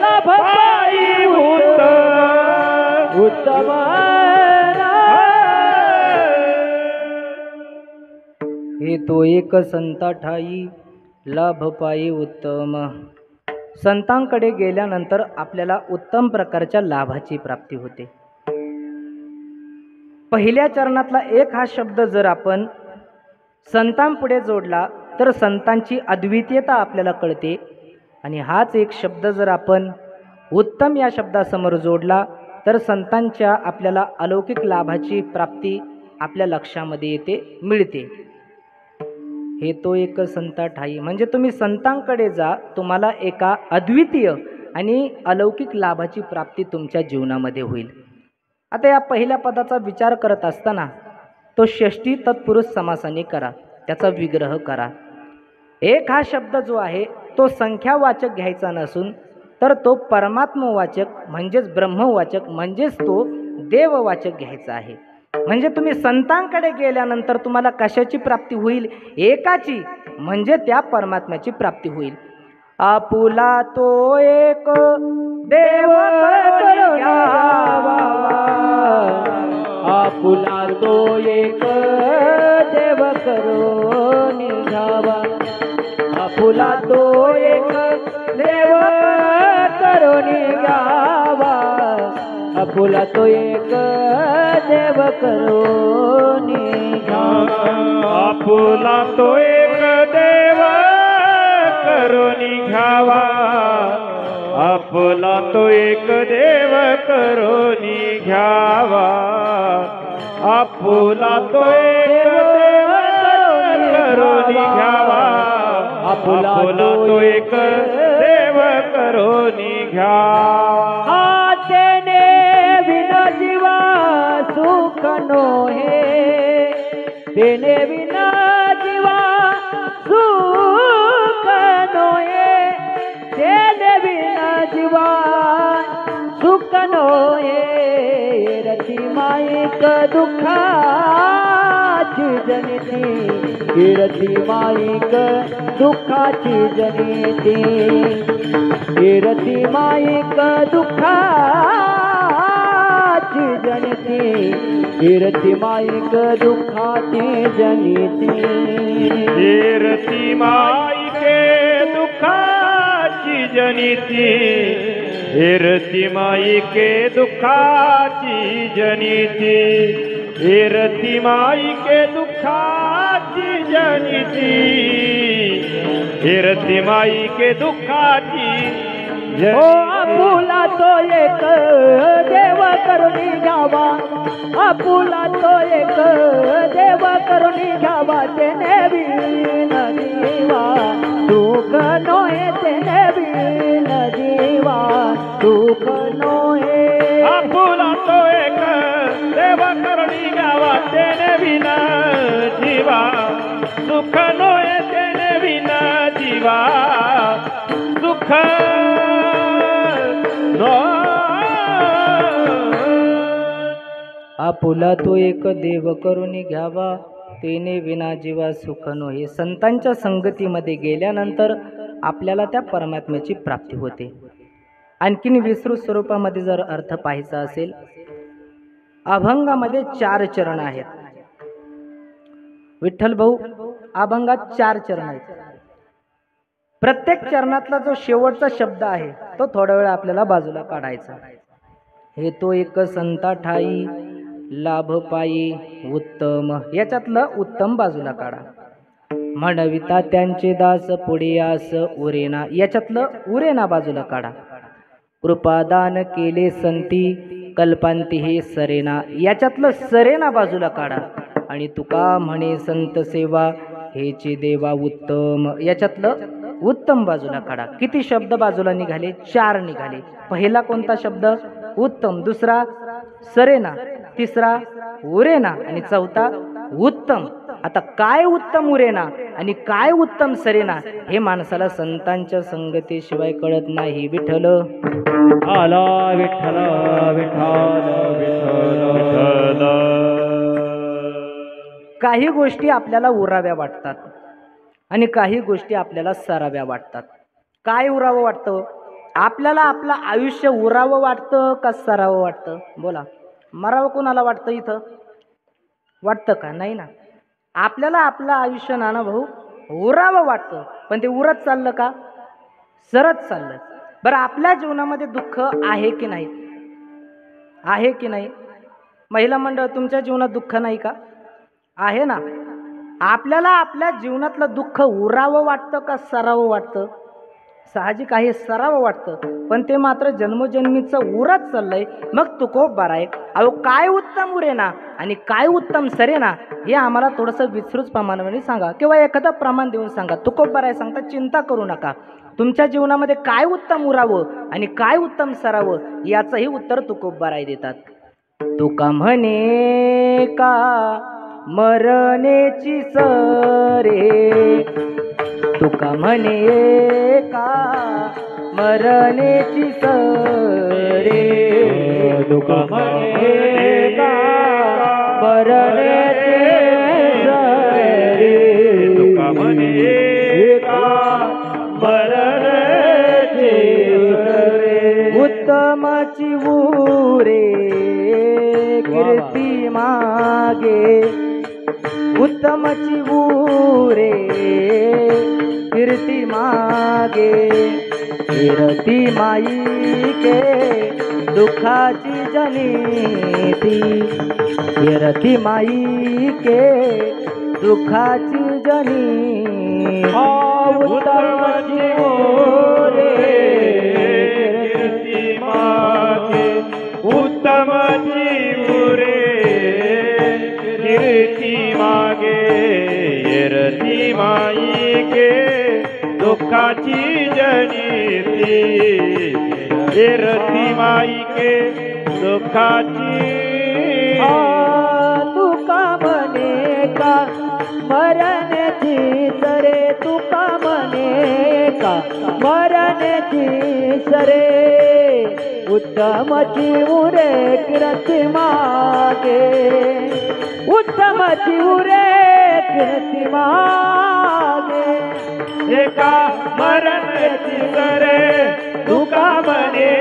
लाभ पायी उत्तम, उत्तम. हे तो एक संता ठाई, लाभ पायी उत्तम. संतांकडे गेल्यानंतर आपल्याला उत्तम प्रकारच्या लाभाची प्राप्ती होते. पहिल्या चरणातला एक हा शब्द जर आपण संतांपुढे जोडला तर संतांची अद्वितीयता आपल्याला कळते, आणि हाच एक शब्द जर आपण उत्तम या शब्दासमोर जोडला तर संतांच्या आपल्याला अलौकिक लाभाची प्राप्ती आपल्या लक्षामध्ये येते, मिळते. हे तो एक संता ठाई म्हणजे तुम्ही संतांकडे जा, तुम्हाला एका अद्वितीय आणि अलौकिक लाभाची प्राप्ती तुमच्या जीवनामध्ये होईल. आता या पहिल्या पदाचा विचार करत असताना तो षष्ठी तत्पुरुष समासाने करा, त्याचा विग्रह करा. एक हा शब्द जो आहे तो संख्यावाचक घ्यायचा नसून तर तो परमात्मवाचक म्हणजेच ब्रह्मवाचक म्हणजेच तो देववाचक घ्यायचा आहे. म्हणजे तुम्ही संतांकडे गेल्यानंतर तुम्हाला कशाची प्राप्ती होईल? एकाची, म्हणजे त्या परमात्म्याची प्राप्ती होईल. आपुला तो एक देव करून घ्यावा, आपुला तो एक देव करून घ्यावा, आपुला तो एक देव करून घ्यावा, आपुला तो एक देव करून घ्यावा, आपुला तो एक देव करून घ्यावा, आपुला तो एक देव करून घ्यावा, आपुला तो एक देव करून घ्यावा, आपुला तो एक देव करून घ्यावा. तेने विना जीवा सुख नोहे, तेने विना जीवा सुख नोहे, तेने विना जीवा सुख नोहे, रती माईक दुःखाची जनिती, रती माईक दुःखाची जनिती, रती माईक दुःखाची जनिती, रती माईक दुःखाची जनिती, रती माईके दुःखाची जनिती, रती माईके दुःखाची जनिती, रती माईके दुःखाची जनिती, रती माईके दुःखाची. ओ आपुला तो एक देव करून घ्यावा, आपुला तो एक देव करून घ्यावा, तेने विन जीवा सुख नोहे, तेने विन जीवा सुख नोहे, आपुला तो एक देव करून घ्यावा, तेने विना जीवा सुख नोहे, तेने विना जीवा सुख आपुला तो एक देव करून घ्यावा, तेने विना जीवा सुख नोहे. संतांच्या संगतीमध्ये गेल्यानंतर आपल्याला त्या परमात्म्याची प्राप्ती होते. आणखीन विस्तृत स्वरूपामध्ये जर अर्थ पाहायचा असेल, अभंगामध्ये 4 चरण आहेत. विठ्ठल भाऊ, अभंगात 4 चरण आहेत. प्रत्येक चरणातला जो शेवटचा शब्द आहे तो थोडा वेळ आपल्याला बाजूला काढायचा. हे तो एक संता ठाई लाभ पायी उत्तम, याच्यातलं उत्तम बाजूला काढा. म्हणविता त्यांचे दास पुढे आस उरेना, याच्यातलं उरेना बाजूला काढा. कृपादान केले संती कल्पांती हे सरेना, याच्यातलं सरेना बाजूला काढा. आणि तुका म्हणे संत सेवा हेचे देवा उत्तम, याच्यातलं उत्तम बाजूला काढा. किती शब्द बाजूला निघाले? 4 निघाले. पहिला कोणता शब्द? उत्तम. दुसरा सरेना, तिसरा उरेना आणि चौथा उत्तम. आता काय उत्तम उरेना आणि काय उत्तम सरेना हे माणसाला संतांच्या संगतीशिवाय कळत नाही. विठ्ठल आला विठ्ठल विठ्ठल विठ्ठल. काही गोष्टी आपल्याला उराव्या वाटतात आणि काही गोष्टी आपल्याला सराव्या वाटतात. काय उरावं वाटतं? आपल्याला आपलं आयुष्य उरावं वाटतं का सरावं वाटतं? बोला. मरावं कोणाला वाटतं? इथं वाटतं का? नाही ना. आपल्याला आपलं आयुष्य नाना भाऊ उरावं वाटतं, पण ते उरत चाललं का? सरत चाललं. बरं, आपल्या जीवनामध्ये दुःख आहे की नाही? आहे की नाही? महिला मंडळ, तुमच्या जीवनात दुःख नाही का? आहे ना. आपल्याला आपल्या जीवनातलं दुःख उरावं वाटतं का सरावं वाटतं? साहजिक आहे, सरावं वाटतं, पण ते मात्र जन्मोजन्मीचं उरत चाललंय. मग तुकोबा आहे. अहो, काय उत्तम उरेना आणि काय उत्तम सरेना हे आम्हाला थोडंसं विस्तृत प्रमाणाने सांगा, किंवा एखादं प्रमाण देऊन सांगा. तुकोबा आहे सांगता, चिंता करू नका. तुमच्या जीवनामध्ये काय उत्तम उरावं आणि काय उत्तम सरावं याचंही उत्तर तुकोबा आहे देतात. तुका म्हणे का मरणेची सरे, तुका म्हणे का मरणेची सरे, तुका म्हणे का मरणेची सरे, तुका म्हणे का मरणेची सरे. उत्तमाची उरे कीर्ती मागे उत्तमची उरे कीर्ती मागे कीर्ती माई के दुःखाची जनिती कीर्ती माई के दुःखाची जनी उत्तमची उरे कीर्ती मागे उत्तमची उरे कीर्ती मागे कीर्ती माई के दुःखाची जनिती कीर्ती माई के दुःखाची तुका म्हणे का मरण्याची सरे तुका म्हणे का मरण्याची सरे उत्तमची उरे कीर्ती मागे उत्तमची उरे कीर्ती मागे एका मरण्याची सरे तुका म्हणे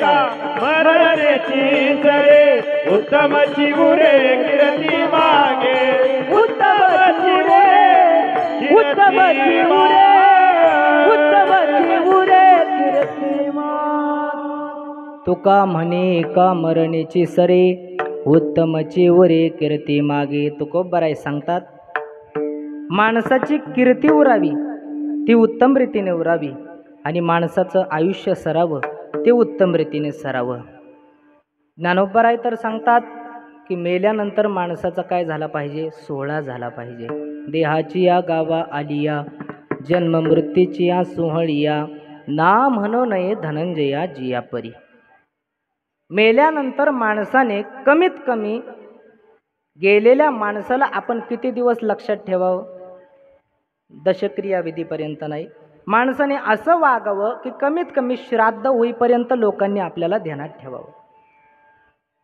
का मरण्याची सरे उत्तमची उरे कीर्ती मागे उत्तमची उरे उत्तमची उरे कीर्ती मागे तुका म्हणे का मरणेची सरे उत्तमची उरे कीर्ती मागे तुकोबराय सांगतात माणसाची कीर्ती उरावी ती उत्तम रीतीने उरावी आणि माणसाचं आयुष्य सरावं ते उत्तम रीतीने सरावं. ज्ञानोबराय तर सांगतात की मेल्यानंतर माणसाचा काय झाला पाहिजे सोहळा झाला पाहिजे. देहाची या गावा आलिया जन्म मृत्यूची या सोहळिया ना म्हणू नये धनंजया जिया परी. मेल्यानंतर माणसाने कमीत कमी गेलेल्या माणसाला आपण किती दिवस लक्षात ठेवावं दशक्रिया विधीपर्यंत नाही. माणसाने असं वागावं की कमीत कमी श्राद्ध होईपर्यंत लोकांनी आपल्याला ध्यानात ठेवावं.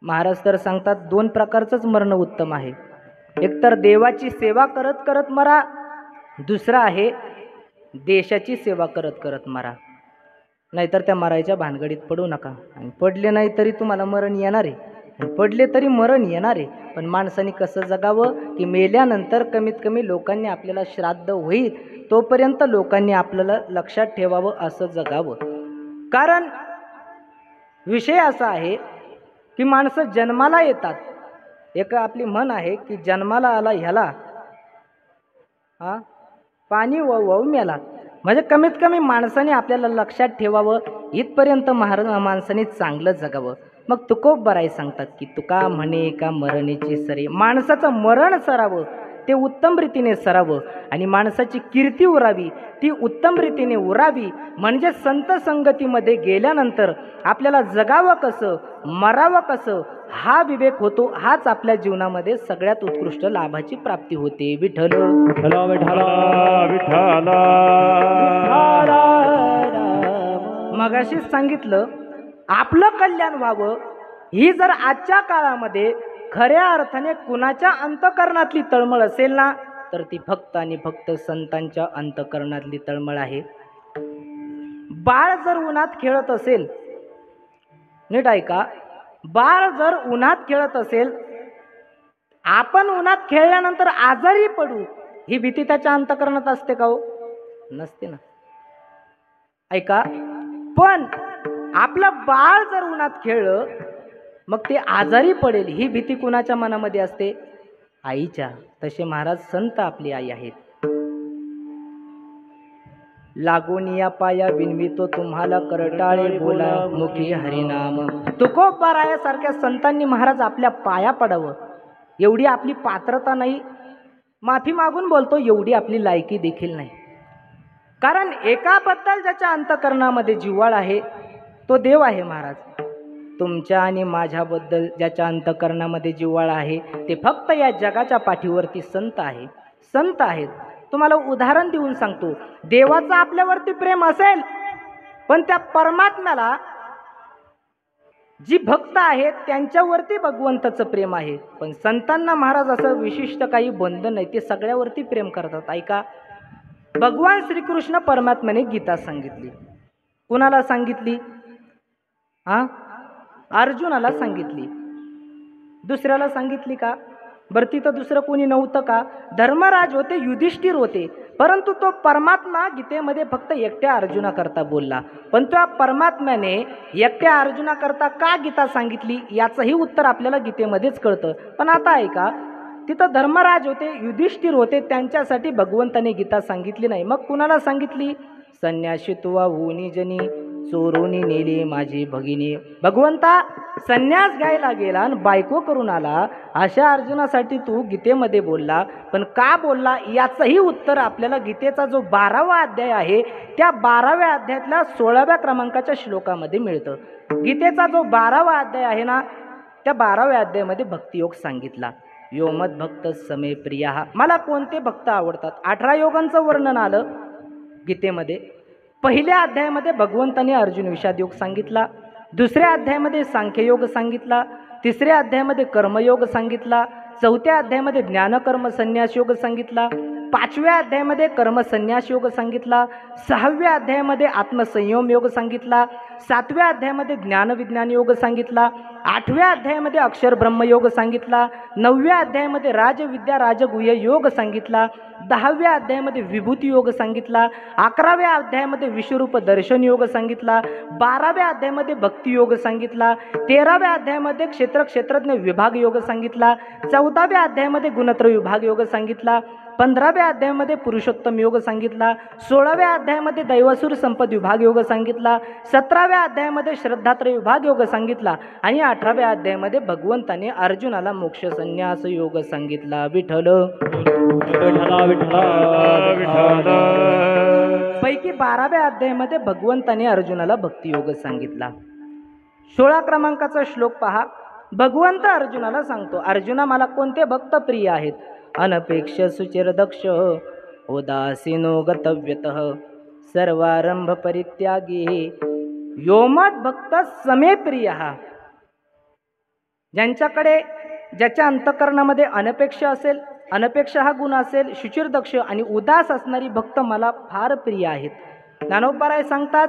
महाराज तर सांगतात दोन प्रकारचंच मरण उत्तम आहे. एकतर देवाची सेवा करत करत मरा, दुसरं आहे देशाची सेवा करत करत मरा. नाहीतर त्या मरायच्या भानगडीत पडू नका. आणि पडले नाही तरी तुम्हाला मरण येणार आहे, आणि पडले तरी मरण येणार आहे. पण माणसाने कसं जगावं की मेल्यानंतर कमीत कमी लोकांनी आपल्याला श्राद्ध होईल तोपर्यंत लोकांनी आपल्याला लक्षात ठेवावं असं जगावं. कारण विषय असा आहे की माणसं जन्माला येतात. एक आपली म्हण आहे की जन्माला आला ह्याला पाणी वाहू मेला. म्हणजे कमीत कमी माणसाने आपल्याला लक्षात ठेवावं इथपर्यंत माणसाने चांगलं जगावं. मग तुकोबराय सांगतात की तुका म्हणे का मरणेची सरे माणसाचं मरण सरावं ते उत्तम रीतीने सरावं आणि माणसाची कीर्ती उरावी ती उत्तम रीतीने उरावी. म्हणजे संत संगतीमध्ये गेल्यानंतर आपल्याला जगावं कसं मरावं कसं हा विवेक होतो. हाच आपल्या जीवनामध्ये सगळ्यात उत्कृष्ट लाभाची प्राप्ती होते. विठ्ठल विठ्ठला विठ्ठला विठ्ठला. मगाशीच सांगितलं आपलं कल्याण व्हावं ही जर आजच्या काळामध्ये खऱ्या अर्थाने कुणाच्या अंतकरणातली तळमळ असेल ना तर ती फक्त आणि फक्त संतांच्या अंतकरणातली तळमळ आहे. बाळ जर उन्हात खेळत असेल, नीट ऐका, बाळ जर उन्हात खेळत असेल, आपण उन्हात खेळल्यानंतर आजारी पडू ही भीती त्याच्या अंतकरणात असते का हो? नसते ना. ऐका, पण आपलं बाळ जर उन्हात खेळलं मग ते आजारी पडेल ही भीती कुणाच्या मनामध्ये असते? आईच्या. तसे महाराज संत आपली आई आहेत. लागून या पाया विनवितो तुम्हाला करटाळे बोला मुखी हरिनाम. तुकोबारायासारख्या संतांनी महाराज आपल्या पाया पडावं. एवढी आपली पात्रता नाही, माफी मागून बोलतो, एवढी आपली लायकी देखील नाही. कारण एकाबद्दल ज्याच्या अंतकरणामध्ये जिव्हाळ आहे तो देव आहे. महाराज तुमच्या आणि माझ्याबद्दल ज्याच्या अंतकरणामध्ये जिव्हाळ आहे ते फक्त या जगाच्या पाठीवरती संत आहे, संत आहेत. तुम्हाला उदाहरण देऊन सांगतो, देवाचं आपल्यावरती प्रेम असेल पण त्या परमात्म्याला जी भक्त आहेत त्यांच्यावरती भगवंताचं प्रेम आहे. पण संतांना महाराज असं विशिष्ट काही बंधन नाही, ते सगळ्यावरती प्रेम करतात. ऐका, भगवान श्रीकृष्ण परमात्म्याने गीता सांगितली. कुणाला सांगितली? अर्जुनाला सांगितली. दुसऱ्याला सांगितली का? बरं तिथं दुसरं कोणी नव्हतं का? धर्मराज होते, युधिष्ठिर होते, परंतु तो परमात्मा गीतेमध्ये फक्त एकट्या अर्जुनाकरता बोलला. पण त्या परमात्म्याने एकट्या अर्जुनाकरता का गीता सांगितली याचंही उत्तर आपल्याला गीतेमध्येच कळतं. पण आता ऐका, तिथं धर्मराज होते, युधिष्ठिर होते, त्यांच्यासाठी भगवंताने गीता सांगितली नाही. मग कुणाला सांगितली? संन्यासित्वा होनी जनी चोरोनी नेली माझी भगिनी. भगवंता संन्यास घ्यायला गेला आणि बायको करून आला, अशा अर्जुनासाठी तू गीतेमध्ये बोलला. पण का बोलला याचंही उत्तर आपल्याला गीतेचा जो 12वा अध्याय आहे त्या 12व्या अध्यायातल्या 16व्या क्रमांकाच्या श्लोकामध्ये मिळतं. गीतेचा जो 12वा अध्याय आहे ना, त्या 12व्या अध्यायामध्ये भक्तियोग सांगितला. यो मद भक्त समे प्रिया. मला कोणते भक्त आवडतात? 18 योगांचं वर्णन आलं गीतेमध्ये. पहिल्या अध्यायामध्ये भगवंताने अर्जुन विषाद योग सांगितला, दुसऱ्या अध्यायामध्ये सांख्ययोग सांगितला, तिसऱ्या अध्यायामध्ये कर्मयोग सांगितला, चौथ्या अध्यायामध्ये ज्ञानकर्म संन्यास योग सांगितला, 5व्या अध्यायामध्ये कर्म संन्यास योग सांगितला, 6व्या अध्यायामध्ये आत्मसंयम योग सांगितला, 7व्या अध्यायामध्ये ज्ञानविज्ञान योग सांगितला, 8व्या अध्यायामध्ये अक्षर ब्रह्मयोग सांगितला, 9व्या अध्यायामध्ये राजविद्या राजगुह्य योग सांगितला, 10व्या अध्यायामध्ये विभूती योग सांगितला, 11व्या अध्यायामध्ये विश्वरूप दर्शन योग सांगितला, 12व्या अध्यायामध्ये भक्ती योग सांगितला, 13व्या अध्यायामध्ये क्षेत्रज्ञ विभाग योग सांगितला, 14व्या अध्यायामध्ये गुणत्रय विभाग योग सांगितला, 15व्या अध्यायामध्ये पुरुषोत्तम योग सांगितला, 16व्या अध्यायामध्ये दैवासुर संपद विभाग योग सांगितला, 17व्या अध्यायामध्ये श्रद्धात्रय विभाग योग सांगितला आणि 18व्या अध्यायामध्ये भगवंताने अर्जुनाला मोक्ष संन्यास योग सांगितला. विठ्ठल पैकी 12व्या अध्यायामध्ये भगवंताने अर्जुनाला भक्ती योग सांगितला. 16 क्रमांकाचा श्लोक पहा. भगवंत अर्जुनाला सांगतो, अर्जुना मला कोणते भक्त प्रिय आहेत? अनपेक्ष सुचिरदक्ष उदासीनो गतव्यतः सर्वारंभ परित्यागी योमद भक्त समे प्रिय. ज्यांच्याकडे ज्याच्या अंतःकरणामध्ये अनपेक्ष असेल, अनपेक्ष हा गुण असेल, शुचिरदक्ष आणि उदास असणारी भक्त मला फार प्रिय आहेत. ज्ञानोबाराय सांगतात,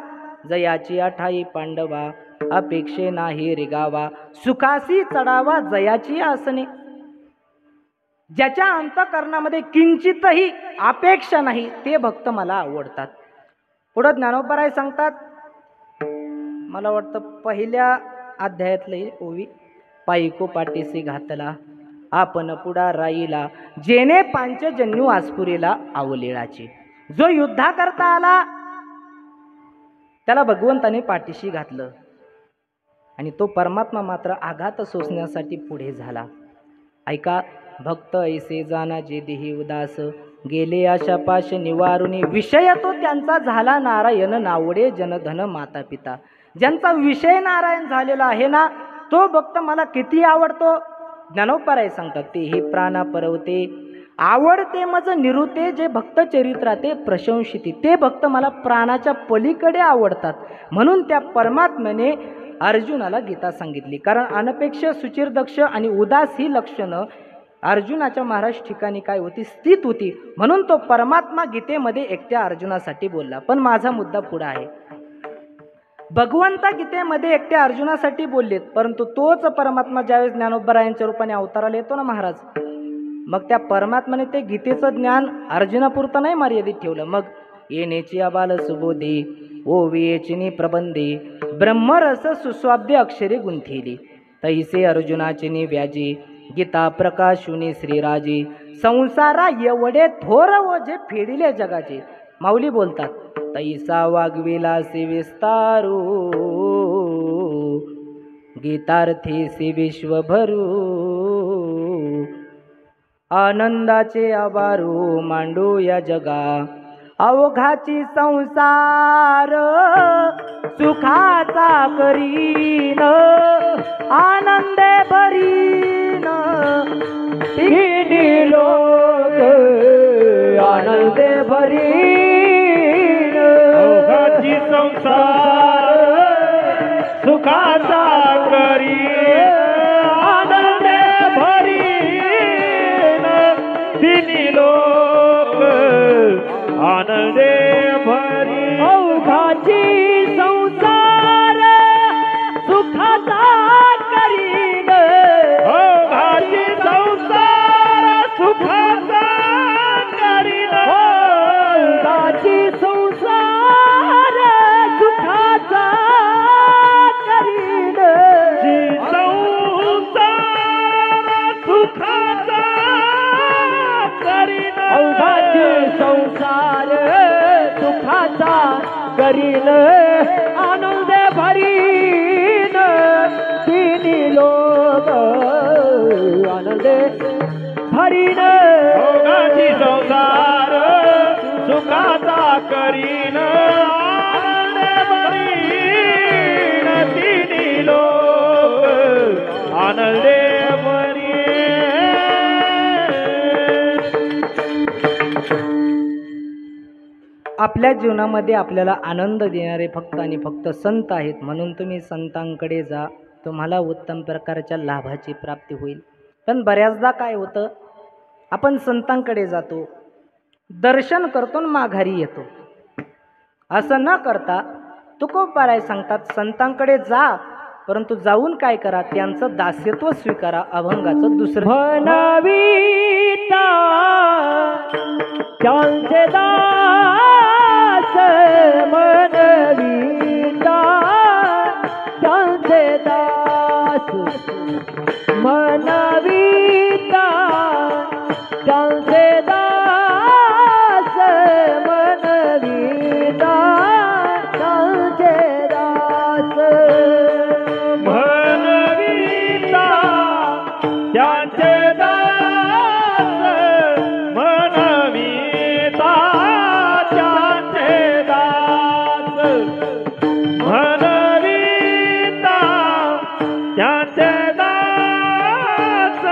जयाची अठाई पांडवा अपेक्षे नाही रिगावा सुखासी चढावा जयाची आसने. ज्याच्या अंतःकरणामध्ये किंचितही अपेक्षा नाही ते भक्त मला आवडतात. पुढं ज्ञानोबाराय सांगतात, मला वाटतं पहिल्या अध्यायातले ओवी, पायको पाठीसी घातला आपण पुढा राईला जेने पांचजन्यू आसपुरीला आवलेळाची. जो युद्धा करता आला त्याला भगवंताने पाठीशी घातलं आणि तो परमात्मा मात्र आघात सोसण्यासाठी पुढे झाला. ऐका, भक्त ऐसे जाना जे देही उदास गेले आशा पाश निवारुनी विषय तो त्यांचा झाला नारायण नावडे जनधन माता पिता. ज्यांचा विषय नारायण झालेला आहे ना, तो भक्त मला किती आवडतो. ज्ञानोबाराय सांगतात, ते हे प्राणा परवते आवडते मज निरुते जे भक्त चरित्राते प्रशंसिती. ते भक्त मला प्राणाच्या पलीकडे आवडतात. म्हणून त्या परमात्म्याने अर्जुनाला गीता सांगितली. कारण अनपेक्ष सुचिरदक्ष आणि उदास ही लक्षणं अर्जुनाच्या महाराज ठिकाणी काय होती? स्थित होती. म्हणून तो परमात्मा गीतेमध्ये एकट्या अर्जुनासाठी बोलला. पण माझा मुद्दा पुढे आहे. भगवंता गीतेमध्ये एकट्या अर्जुनासाठी बोललेत, परंतु तोच परमात्मा ज्यावेळेस ज्ञानोबारायांच्या रूपाने अवताराला येतो ना महाराज, मग त्या परमात्म्याने ते गीतेचं ज्ञान अर्जुनापुरतं नाही मर्यादित ठेवलं. मग येण्याची अबाल सुबोधे ओवियेचिनी प्रबंधे ब्रह्मरस सुस्वाब्दे अक्षरे गुंथिली तैसे अर्जुनाचिनी व्याजी गीता प्रकाशुनी श्रीराजे संसारा एवढे थोर ओझे फेडिले जगाचे. माऊली बोलतात, तैसा वागविलासी विस्तारू गीतार्थीसी विश्वभरू आनंदाचे आभारू मांडू या जगा अवघाची संसार सुखाचा करीन आनंदे भरीन तिन्ही लोक आनंदे भरीन अवघाची संसार सुखाचा करीन आनंदे भरीन तिन्ही लोक आनंदे भरी. अवघाची संसार सुखाचा करीन भरीन आनंद भरीन तिन्ही लोक आनंद भरीन भोगाची संसार सुखाचा करीन आनंद भरीन तिन्ही लोक आनंद आपल्या जीवनामध्ये आपल्याला आनंद देणारे फक्त आणि फक्त संत आहेत, म्हणून तुम्ही संतांकडे जा, तुम्हाला उत्तम प्रकारच्या लाभाची प्राप्ती होईल. पण बऱ्याचदा काय होतं, आपण संतांकडे जातो, दर्शन करतो आणि माघारी येतो. असं न करता तुकोबाराय सांगतात, संतांकडे जा, परंतु जाऊन काय करा, त्यांचं दास्यत्व स्वीकारा. अभंगाचं दुसरं म्हणविता त्यांचे दास म्हणविता त्यांचे दास म्हणविता त्यांचे दास म्हणविता त्यांचे दास म्हणविता त्यांचे दास म्हणविता त्यांचे दास म्हणविता त्यांचे दास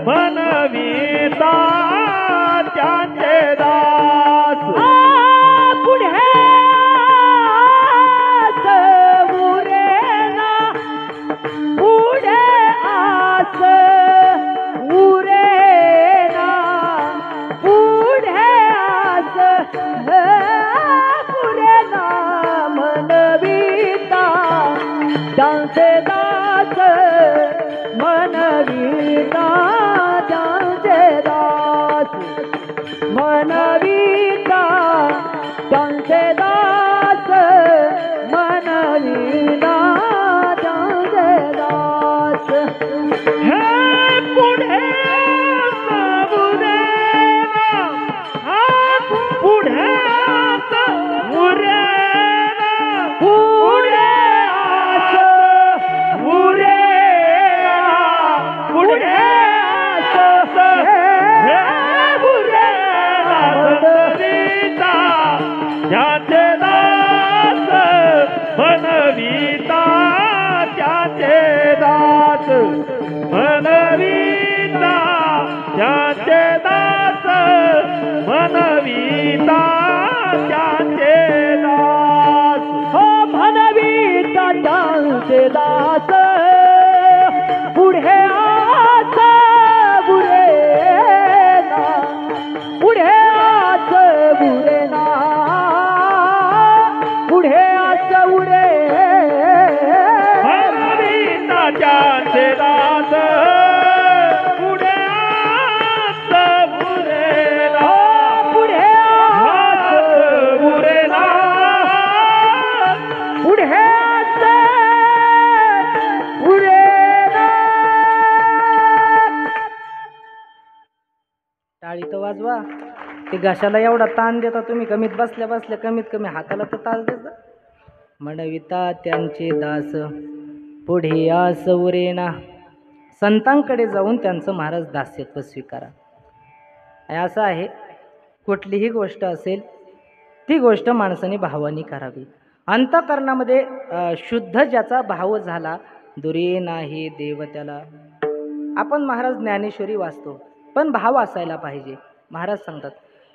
म्हणविता त्यांचे दास पुढे आस उरेना पुढे आस उरेना पुढे आस उरेना म्हणविता त्यांचे दास म्हणविता त्यांचे दास म्हणविता त्यांचे दास म्हणविता त्यांचे दास हे पुढे उरेना हा पुढे उरेना पुढे आस उरेना पुढे आस हे उरेना म्हणविता ज्याचे दास म्हणविता त्याचे दास म्हणविता त्याचे दास म्हणविता त्याचे दास हो म्हणविता त्यांचे दास पुढे आस बुरेना पुढे आस बुरेना पुढे आस उरे म्हणविता त्याचे दास पुढे आस बुरेना पुढे आस बुरेना पुढे आस उरेना. टाळी तर वाजवा. ते घशाला एवढा ताण देता तुम्ही, कमीत बसल्या बसल्या कमीत कमी हाताला तर तास देता. म्हणविता त्यांचे दास पुढे आस उरेना. संतांकडे जाऊन त्यांचं महाराज दास्यत्व स्वीकारा. असं आहे, कुठलीही गोष्ट असेल ती गोष्ट माणसाने भावानी करावी. अंतःकरणामध्ये शुद्ध ज्याचा भाव झाला, दुरी नाही देव त्याला. आपण महाराज ज्ञानेश्वरी वाचतो, पण भाव असायला पाहिजे. महाराज सांगतात,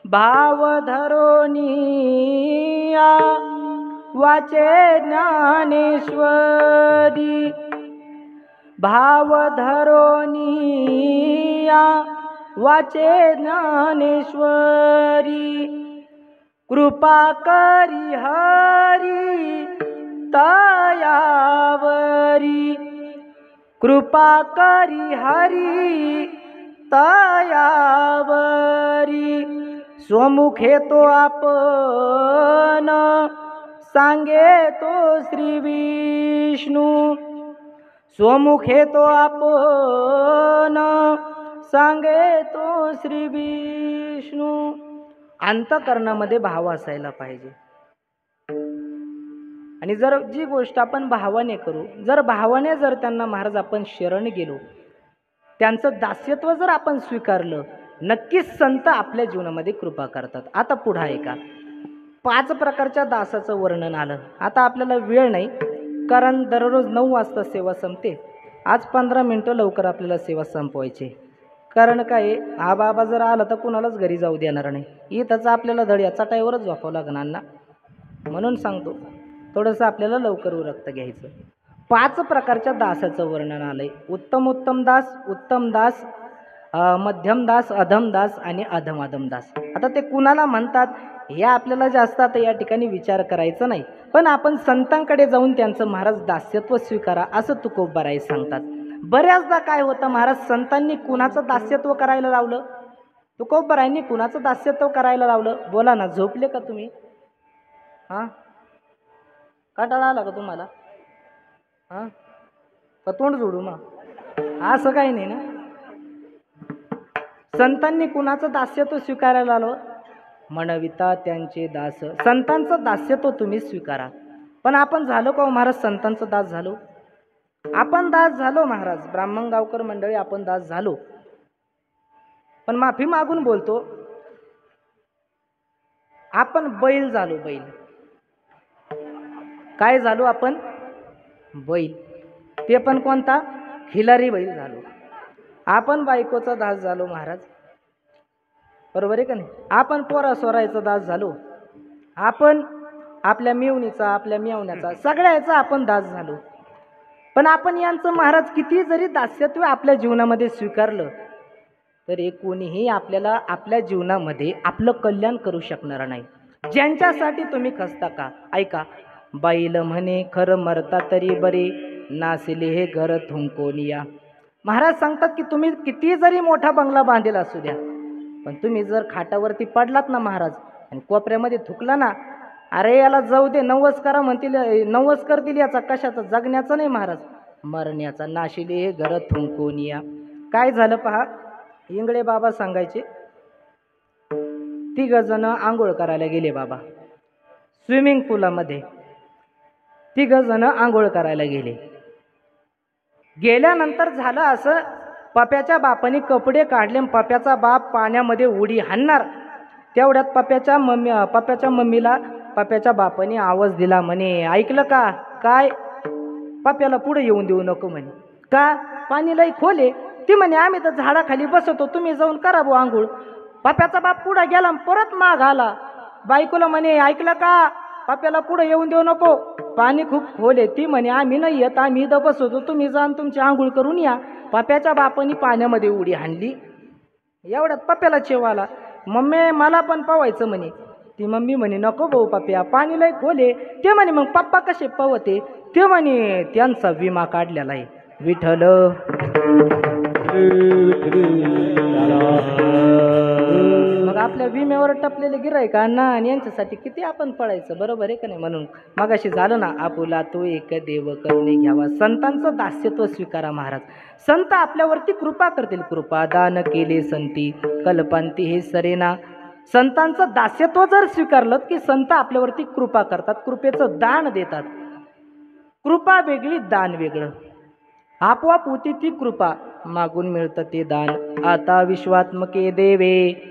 भाव धरोनिया वाचे ज्ञानेश्वरी. भाव धरोनिया वाचे ज्ञानेश्वरी. कृपा करी हरी तयावरी. कृपा करी हरी तयावरी. स्वमुखे तो आपण सांगे तो श्री विष्णू. स्वमुखे तो आपण सांगे तो श्री विष्णू. अंतःकरणामध्ये भाव असायला पाहिजे. आणि जर जी गोष्ट आपण भावाने करू, जर भावाने जर त्यांना महाराज आपण शरण गेलो, त्यांचं दास्यत्व जर आपण स्वीकारलं, नक्कीच संत आपल्या जीवनामध्ये कृपा करतात. आता पुढं आहे का 5 प्रकारच्या दासाचं वर्णन आलं. आता आपल्याला वेळ नाही, कारण दररोज 9 वाजता सेवा संपते. आज 15 मिनटं लवकर आपल्याला सेवा संपवायची. कारण काय हा बाबा जर आला तर कुणालाच घरी जाऊ देणार नाही. इथंच आपल्याला धड या चटाईवरच झोपावं लागणार ना. म्हणून सांगतो थोडंसं आपल्याला लवकर उरकतं घ्यायचं. 5 प्रकारच्या दासाचं वर्णन आलंय. उत्तम दास, उत्तम दास, मध्यम दास, अधम दास आणि अधम अधम दास. आता ते कुणाला म्हणतात हे आपल्याला जास्त आता या ठिकाणी विचार करायचा नाही, पण आपण संतांकडे जाऊन त्यांचं महाराज दास्यत्व स्वीकारा असं तुकोबाराय सांगतात. बऱ्याचदा काय होतं महाराज, संतांनी कुणाचं दास्यत्व करायला लावलं, तुकोबारायांनी कुणाचं दास्यत्व करायला लावलं? बोला ना, झोपले का तुम्ही? हां, कंटाळा आला का तुम्हाला? हां, का तोंड जोडू मग? असं काही नाही ना. संतांनी कुणाचं दास्यत्व स्वीकारायला आलं? म्हणविता त्यांचे दास. संतांचं दास्यत्व तुम्ही स्वीकारा. पण आपण झालो का महाराज संतांचं दास झालो? आपण दास झालो महाराज, ब्राह्मण गावकर मंडळी आपण दास झालो. पण माफी मागून बोलतो, आपण बैल झालो. बैल काय झालो आपण? बैल. ते पण कोणता? खिलारी बैल झालो. आपण बायकोचा दास झालो महाराज, बरोबर आहे का नाही? आपण पोरा सोरायचा दास झालो. आपण आपल्या मिवणीचा, आपल्या मिवण्याचा, सगळ्याचा आपण दास झालो. पण आपण यांचं महाराज किती जरी दास्यत्व आपल्या जीवनामध्ये स्वीकारलं तरी कोणीही आपल्याला आपल्या जीवनामध्ये आपलं कल्याण करू शकणार नाही. ज्यांच्यासाठी तुम्ही खचता का? ऐका, बैल म्हणे खरं मरता तरी बरे, नासिले हे घर थुंकोनिया. महाराज सांगतात की तुम्ही किती जरी मोठा बंगला बांधेल असू द्या, पण तुम्ही जर खाटावरती पडलात ना महाराज आणि कोपऱ्यामध्ये थुकला ना, अरे याला जाऊ दे, नवस्कारा म्हणतील, नवस करतील, याचा कशाचा? जगण्याचा नाही महाराज, मरण्याचा. नाशिले हे घर थुंकोनिया. काय झालं पहा, इंगळे बाबा सांगायचे, 3 जण आंघोळ करायला गेले बाबा स्विमिंग पूलामध्ये. 3 जण आंघोळ करायला गेले. गेल्यानंतर झालं असं, पप्याच्या बापाने कपडे काढले, पप्याचा बाप पाण्यामध्ये उडी हाणणार. तेवढ्यात पप्याच्या मम्मीला पप्याच्या बापाने आवाज दिला, म्हणे ऐकलं का? काय? पप्याला पुढे येऊन देऊ नको म्हणे. का? पाणी लई खोले. ती म्हणे आम्ही तर झाडाखाली बसवतो, तुम्ही जाऊन करा भाऊ आंघोळ. पप्याचा बाप पुढे गेला, परत माग आला. बायकोला म्हणे ऐकलं का? पप्याला पुढे येऊन देऊ नको, पाणी खूप खोल आहे. ती म्हणे आम्ही नाही येत, आम्ही इथं बसवतो, तुम्ही जाऊन तुमची आंघोळ करून या. पप्याच्या बापाने पाण्यामध्ये उडी हाणली. एवढ्यात पप्याला चेव आला, मम्मी मला पण पवायचं म्हणे. ती मम्मी म्हणे नको भाऊ पप्या, पाणी लय खोल आहे. ते म्हणे मग पप्पा कसे पवते? ते म्हणे त्यांचा विमा काढलेला आहे. विठ्ठल मग आपल्या विम्यावर टपलेले गिऱ्हाईकांना आणि यांच्यासाठी किती आपण पळायचं, बरोबर आहे का नाही? म्हणून मगाशी झालं ना, आपुला तो एक देव करुणे घ्यावा. संतांचं दास्यत्व स्वीकारा महाराज. संत आपल्यावरती कृपा करतील. कृपा दान केले संती कल्पांती हे सरेना. संतांचं दास्यत्व जर स्वीकारलं की संत आपल्यावरती कृपा करतात, कृपेचं दान देतात. कृपा वेगळी, दान वेगळं. आपोआप होती ती कृपा, मागून मिळतं ते दान. आता विश्वात्मके देवे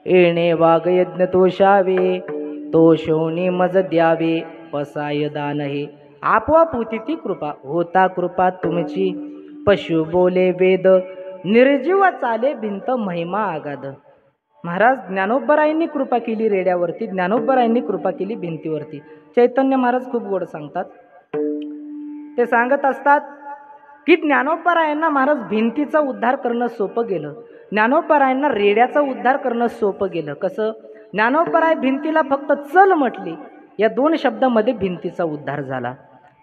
येणे वाघ यज्ञ तोषावे, तोषोनी मज द्यावे पसाय दान हे. आपोआप होती ती कृपा. होता कृपा तुमची पशु बोले वेद, निर्जीव चाले भिंत महिमा आगाध. महाराज ज्ञानोबरायांनी कृपा केली रेड्यावरती, ज्ञानोबरायांनी कृपा केली भिंतीवरती. चैतन्य महाराज खूप गोड सांगतात. ते सांगत असतात की ज्ञानोबरायांना महाराज भिंतीचा उद्धार करणं सोपं गेलं, ज्ञानोबरायांना रेड्याचा उद्धार करणं सोपं गेलं. कसं? ज्ञानोबराय भिंतीला फक्त चल म्हटली, या 2 शब्दामध्ये भिंतीचा उद्धार झाला.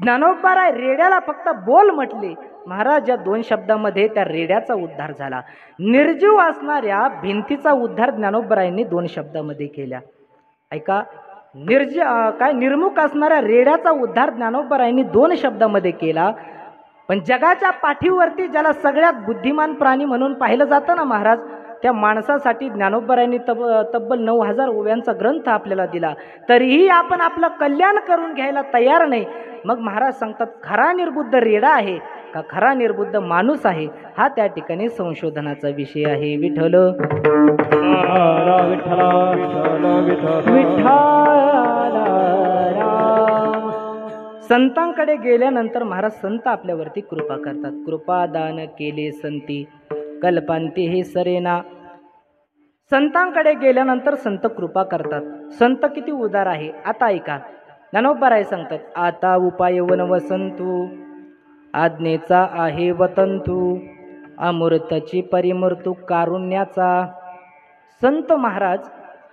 ज्ञानोबराय रेड्याला फक्त बोल म्हटले, महाराज या 2 शब्दामध्ये त्या रेड्याचा उद्धार झाला. निर्जीव असणाऱ्या भिंतीचा उद्धार ज्ञानोबरायांनी 2 शब्दामध्ये केला. ऐका, निर्मुख असणाऱ्या रेड्याचा उद्धार ज्ञानोबरायांनी 2 शब्दामध्ये केला. पण जगाच्या पाठीवरती ज्याला सगळ्यात बुद्धिमान प्राणी म्हणून पाहिलं जातं ना महाराज, त्या माणसासाठी ज्ञानोबरायांनी तब्बल 9,000 ओव्यांचा ग्रंथ आपल्याला दिला, तरीही आपण आपलं कल्याण करून घ्यायला तयार नाही. मग महाराज सांगतात, खरा निर्बुद्ध रेडा आहे का खरा निर्बुद्ध माणूस आहे, हा त्या ठिकाणी संशोधनाचा विषय आहे. विठ्ठल संतांकडे गेल्यानंतर महाराज संत आपल्यावरती कृपा करतात. कृपा दान केले संती कल्पांती हे सरेना. संतांकडे गेल्यानंतर संत कृपा करतात. संत किती उदार आहे आता ऐका. ज्ञानोबराय सांगतात, आता उपाय वन वसंतू आज्ञेचा आहे वतंतू अमृताची परिमृत्यू कारुण्याचा. संत महाराज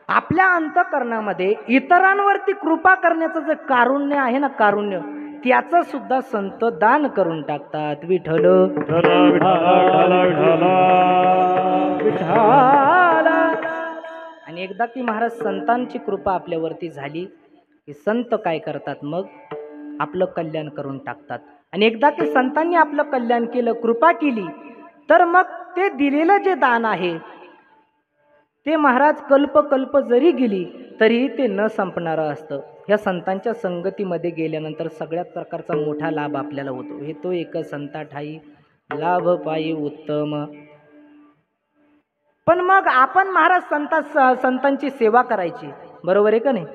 आपल्या अंतःकरणामध्ये इतरांवरती कृपा करण्याचं जे कारुण्य आहे ना, कारुण्य, त्याचं सुद्धा संत दान करून टाकतात. विठ्ठल आणि एकदा की महाराज संतांची कृपा आपल्यावरती झाली की संत काय करतात, मग आपलं कल्याण करून टाकतात. आणि एकदा की संतांनी आपलं कल्याण केलं, कृपा केली, तर मग ते दिलेलं जे दान आहे ते महाराज कल्प जरी गेली तरीही ते न संपणारं असतं. ह्या संतांच्या संगतीमध्ये गेल्यानंतर सगळ्या प्रकारचा मोठा लाभ आपल्याला होतो. हे तो एक संता ठाई लाभ पायी उत्तम. पण मग आपण महाराज संतांची सेवा करायची, बरोबर आहे का नाही?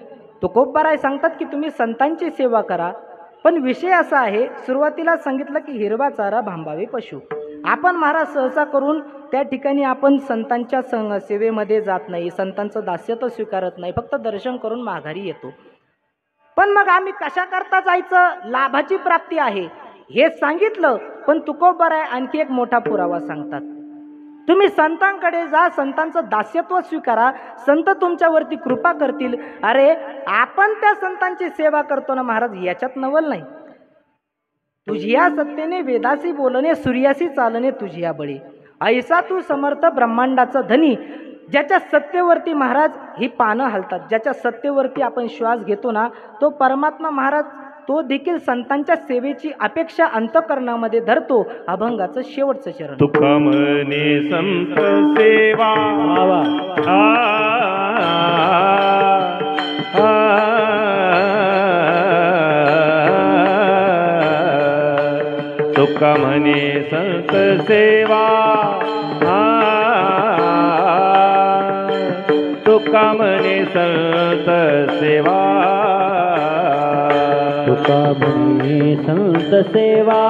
तुकोबराय सांगतात की तुम्ही संतांची सेवा करा, पण विषय असा आहे, सुरुवातीला सांगितलं की हिरवा चारा भांबावे पशु. आपण महाराज सहसा करून त्या ठिकाणी आपण संतांच्या सेवेमध्ये जात नाही, संतांचं दास्यत्व स्वीकारत नाही, फक्त दर्शन करून माघारी येतो. पण मग आम्ही कशा करता जायचं, लाभाची प्राप्ती आहे हे सांगितलं. पण तुकोबराय आणखी एक मोठा पुरावा सांगतात, तुम्ही संतांकडे जा, संतांचं दास्यत्व स्वीकारा, संत तुमच्यावरती कृपा करतील. अरे आपण त्या संतांची सेवा करतो ना महाराज, याच्यात नवल नाही. तुझिया सत्तेने वेदासी बोलणे, सूर्यासी चालणे तुझिया बळी. ऐसा तू समर्थ ब्रह्मांडाचा धनी. ज्याच्या सत्तेवरती महाराज ही पानं हलतात, ज्याच्या सत्तेवरती आपण श्वास घेतो ना, तो परमात्मा महाराज तो देखील संतांच्या सेवेची अपेक्षा अंतःकरणामध्ये धरतो. अभंगाचं शेवटचं चरण. तुका म्हणे संत सेवा तुका म्हणे संत सेवा तुका म्हणे संत सेवा तुका म्हणे संत सेवा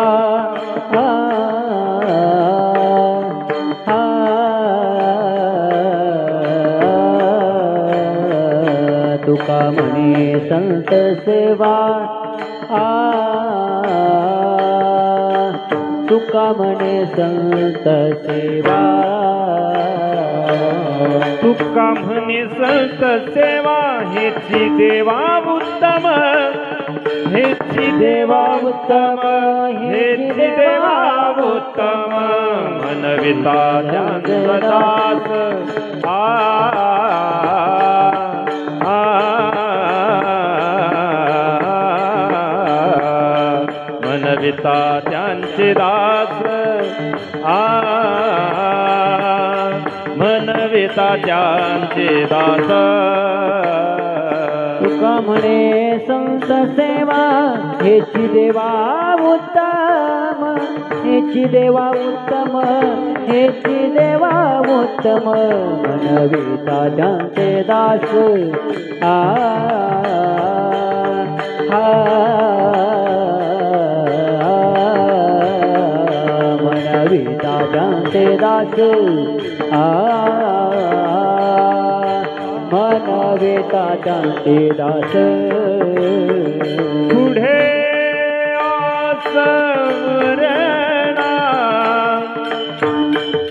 तुका म्हणे संत सेवा तुका म्हणे संत सेवा तुका म्हणे संत सेवा हेची देवा उत्तम हेची देवा उत्तम हेची देवा उत्तम मनविता त्यांचा दास मनविता त्यांचे दास मनविता त्यांचे दास. तुका म्हणे संत सेवा हेची देवा उत्तम हेची देवा उत्तम हेची देवा उत्तम मनविता त्यांचे दास मनविता त्यांचे दास मनविता त्यांचे दास. पुढे आसवरेना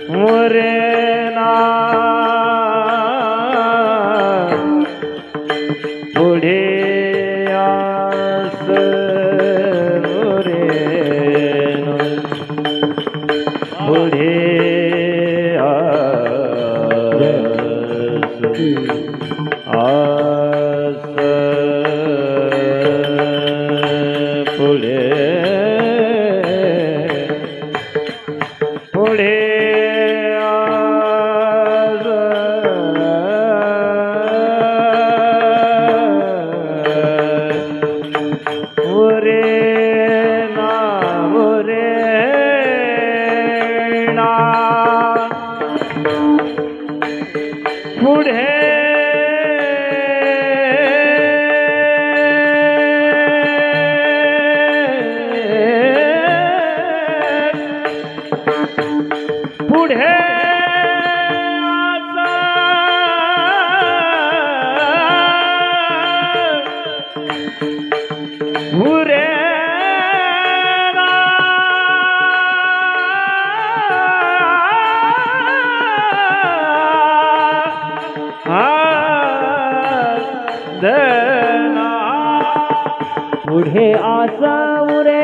मोरेना पुढे आस मोरेना पुढे पुढे पुढे पुढे पुरे पुढे आसा उरे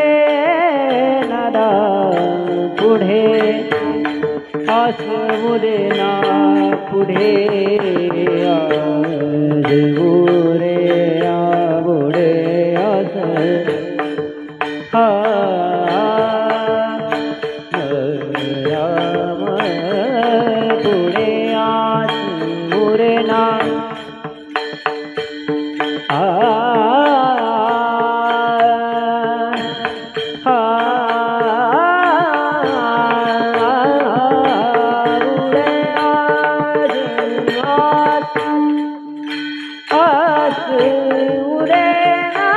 नादा पुढे आस उरे ना पुढे आज उरे पुढे आस पुढे आस उरे ना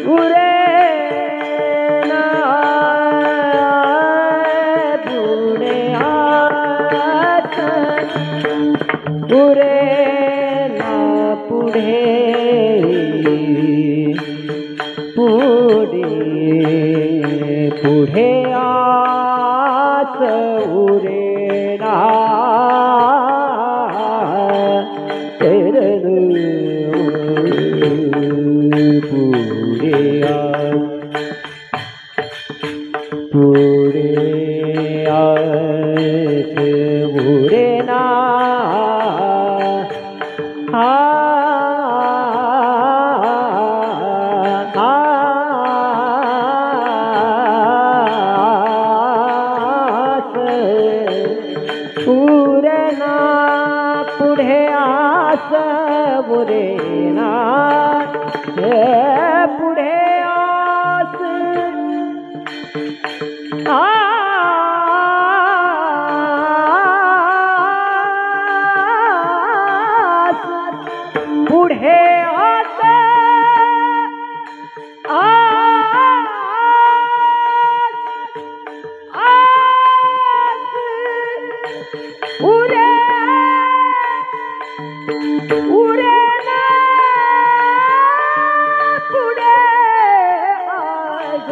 पुढे आस उरे ना पुढे आस उरे ना पुढे आस उरे ना पुढे आस पुढे आस उरे उरे ना पुढे आज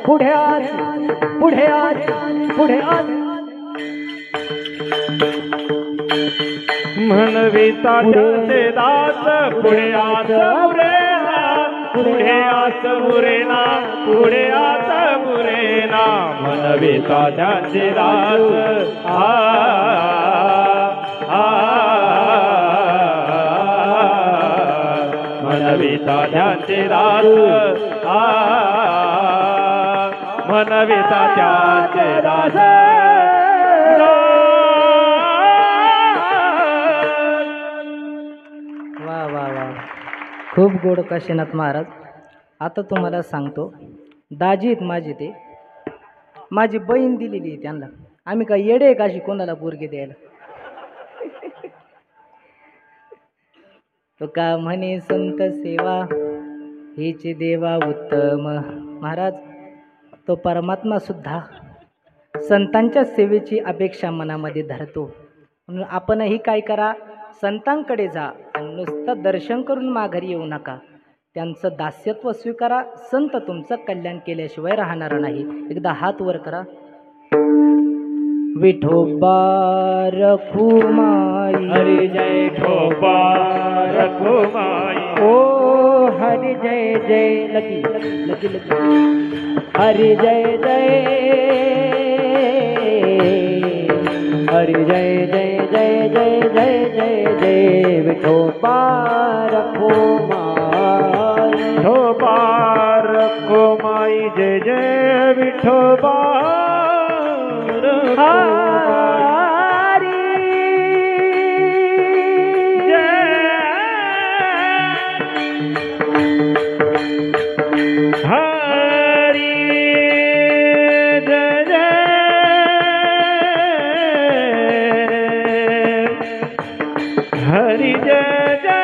पुढे आज पुढे आज पुढे आज म्हणविता त्याचे दास पुढे आस उरेना पुढे आस उरेना पुढे आस उरेना म्हणविता त्याचे दास म्हणविता त्याचे दास म्हणविता त्याचे दास वा वा वा खूप गोड काशीनाथ महाराज. आता तुम्हाला सांगतो, दाजी आहेत माझे, ते माझी बहीण दिलेली आहे त्यांना. आम्ही काय येडे आहे काशी कोणाला पोरगी द्यायला. तो का म्हणे संत सेवा हीची देवा उत्तम. महाराज, तो परमात्मा सुद्धा संतांच्या सेवेची अपेक्षा मनामध्ये धरतो. म्हणून आपणही काय करा, संतांकडे जा आणि नुसतं दर्शन करून माघारी येऊ नका. त्यांचं दास्यत्व स्वीकारा. संत तुमचं कल्याण केल्याशिवाय राहणार नाही. एकदा हात वर करा. विठोबा रखुमाई हरी जय ठोबा रखुमाई. ओ हरि जय जय लगी लगी लगी हरि जय जय हरि जय जय जय जय जय जय जय विठोबा रखुमाई. विठोबा रखुमाई जय जय विठोबा हरी हरी जय जय हरि जय जय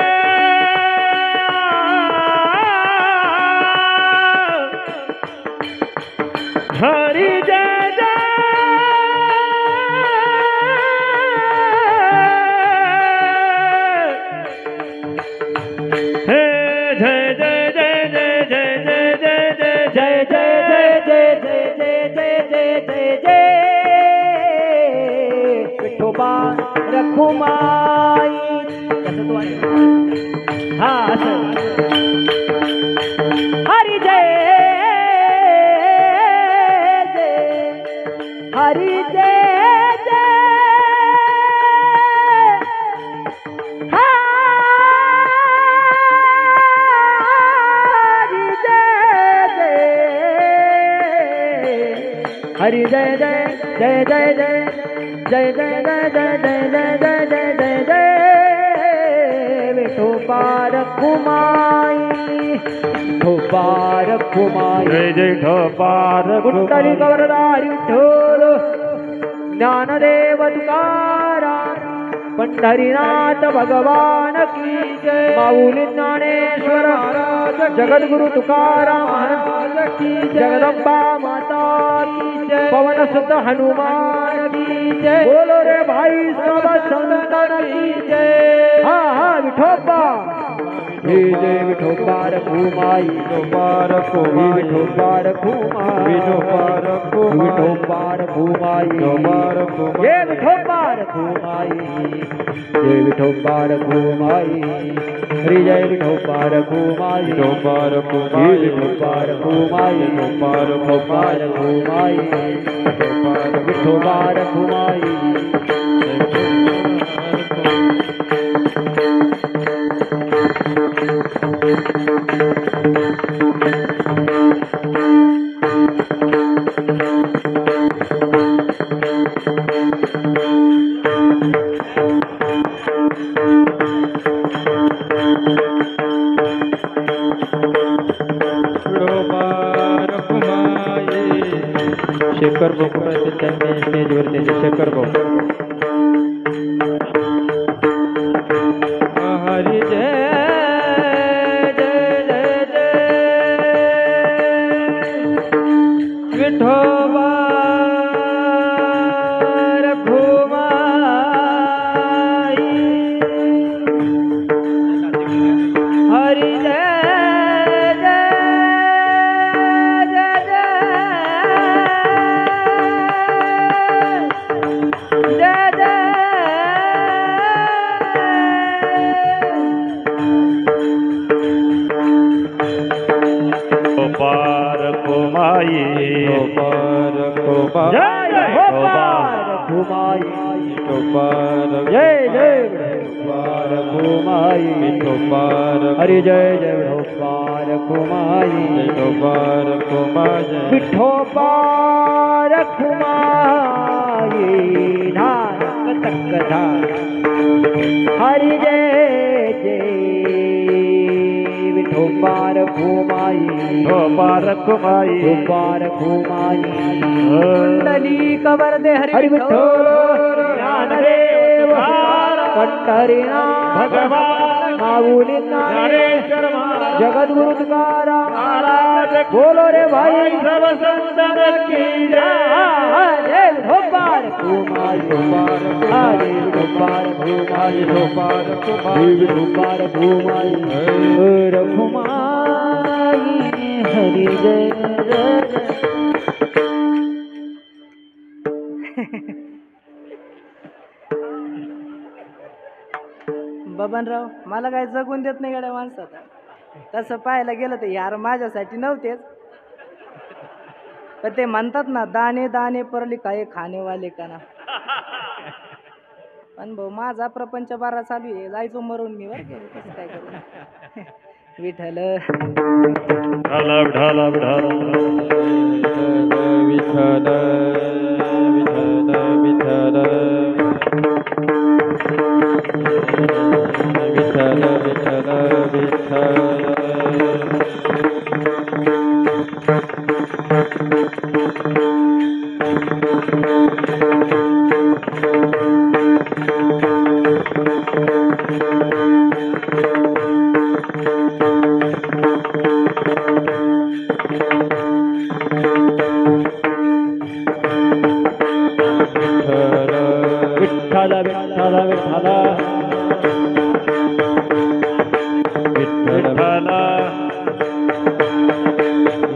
हरि जय जय हे जय जय जय जय जय जय जय जय जय जय विठोबा रखुमाई हा असं हरी जय हरी जय जय हरि जय जय जय जय जय जय जय जय जय जय जय जय जय जय विठोबा रखुमाई विठोबा रखुमाई जय जय विठोबा कुंडली गवरधारी विठ्ठल ज्ञानदेव तुकाराम पंढरीनाथ भगवान की जय माऊली ज्ञानेश्वर महाराज जगद्गुरु तुकाराम महाराज की जगदंबा माता की जय पवन सुत हनुमान की जय बोलो रे भाई सब संतन की जय हा हा विठोबा जय जय विठोबा रखुमाई विठोबा रखुमाई विठोबा रखुमाई विठोबा रखुमाई विठोबा रखुमाई विठोबा रखुमाई जय विठोबा रखुमाई जय विठोबा रखुमाई हरि जय विठोबा रखुमाई विठोबा रखुमाई विठोबा रखुमाई विठोबा रखुमाई विठोबा रखुमाई शेखर भाऊ त्यांनी स्टेजवर त्याचे शेखर भाऊ हरी जय जय जय जय विठोबा रखुमाई हरी जय रखुमाई जय रखुमाई जय जय रखुमाई हरि जय जय रखुमाई विठोबा रखुमाई धारक तक धार हरि जय जय विठोबा रखुमाई विठोबा रखुमाई विठोबा रखुमाई कुंडली कवर दे हरि विठ्ठल ज्ञानदेव पंढरीनाथ भगवान माऊली ज्ञानेश्वर जगद्गुरु तुकाराम महाराज बोलो रे भाई सब संतन की जय विठोबा रखुमाई विठोबा रखुमाई विठोबा रखुमाई विठोबा रखुमाई रखुमाई हरि जय जय बबनराव मला काय जगून देत नाही गड्या माणसाचा तसं पाहायला गेलं तर यार माझ्यासाठी नव्हतेच पण ते म्हणतात ना दाणे दाणे परली काय खाणेवाले का ना पण भाऊ माझा प्रपंच बारा चालू आहे जायचो मरून मी बरं कसं काय करू विठ्ठल ढाला ढाला ढाला विठ्ठल विठ्ठल विठ्ठल विठ्ठल विठ्ठल विठ्ठल विठ्ठल विठ्ठल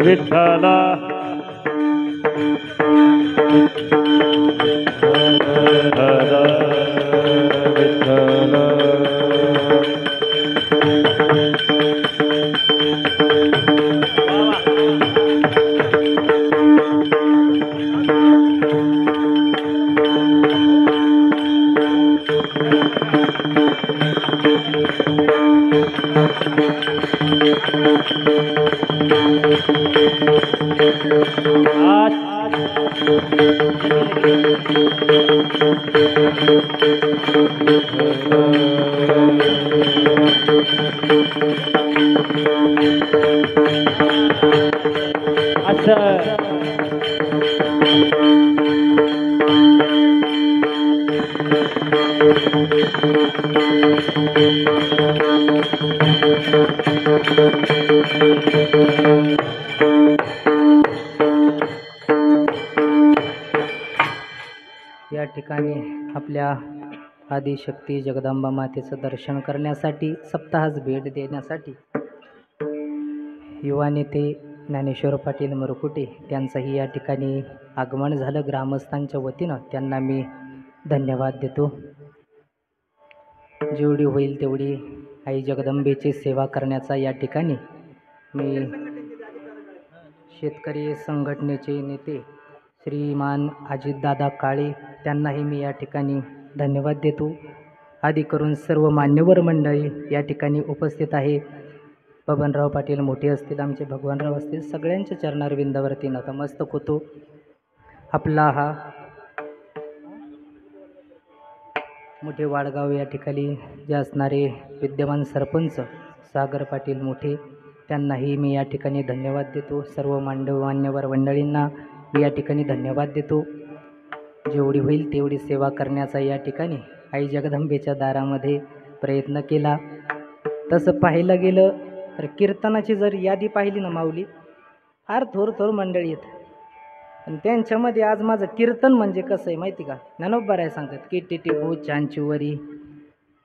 विठ्ठल विठ्ठल या ठिकाणी आपल्या आदिशक्ती जगदंबा मातेचं दर्शन करण्यासाठी सप्ताहास भेट देण्यासाठी युवा नेते ज्ञानेश्वर पाटील मरकुटे त्यांचंही या ठिकाणी आगमन झालं. ग्रामस्थांच्या वतीनं त्यांना मी धन्यवाद देतो. जेवढी होईल तेवढी आई जगदंबेची सेवा करण्याचा या ठिकाणी मी शेतकरी संघटनेचे नेते श्रीमान अजितदादा काळे त्यांनाही मी या ठिकाणी धन्यवाद देतो. आदी करून सर्व मान्यवर मंडळी या ठिकाणी उपस्थित आहे. बबनराव पाटील मोठे असतील, आमचे भगवानराव असतील, सगळ्यांच्या चरणारविंदावरती नतमस्तक होतो. आपला हा मोठे वाडगाव या ठिकाणी जे असणारे विद्यमान सरपंच सागर पाटील मोठे त्यांनाही मी या ठिकाणी धन्यवाद देतो. सर्व मान्यवर मंडळींना मी या ठिकाणी धन्यवाद देतो. जेवढी होईल तेवढी सेवा करण्याचा या ठिकाणी आई जगदंबेच्या दारामध्ये प्रयत्न केला. तसं पाहायला गेलं तर कीर्तनाची जर यादी पाहिली ना माऊली, फार थोर मंडळी आहेत. आणि त्यांच्यामध्ये आज माझं कीर्तन म्हणजे कसं आहे माहिती का? ज्ञानोबा सांगतात की टिटी भू चांचुवरी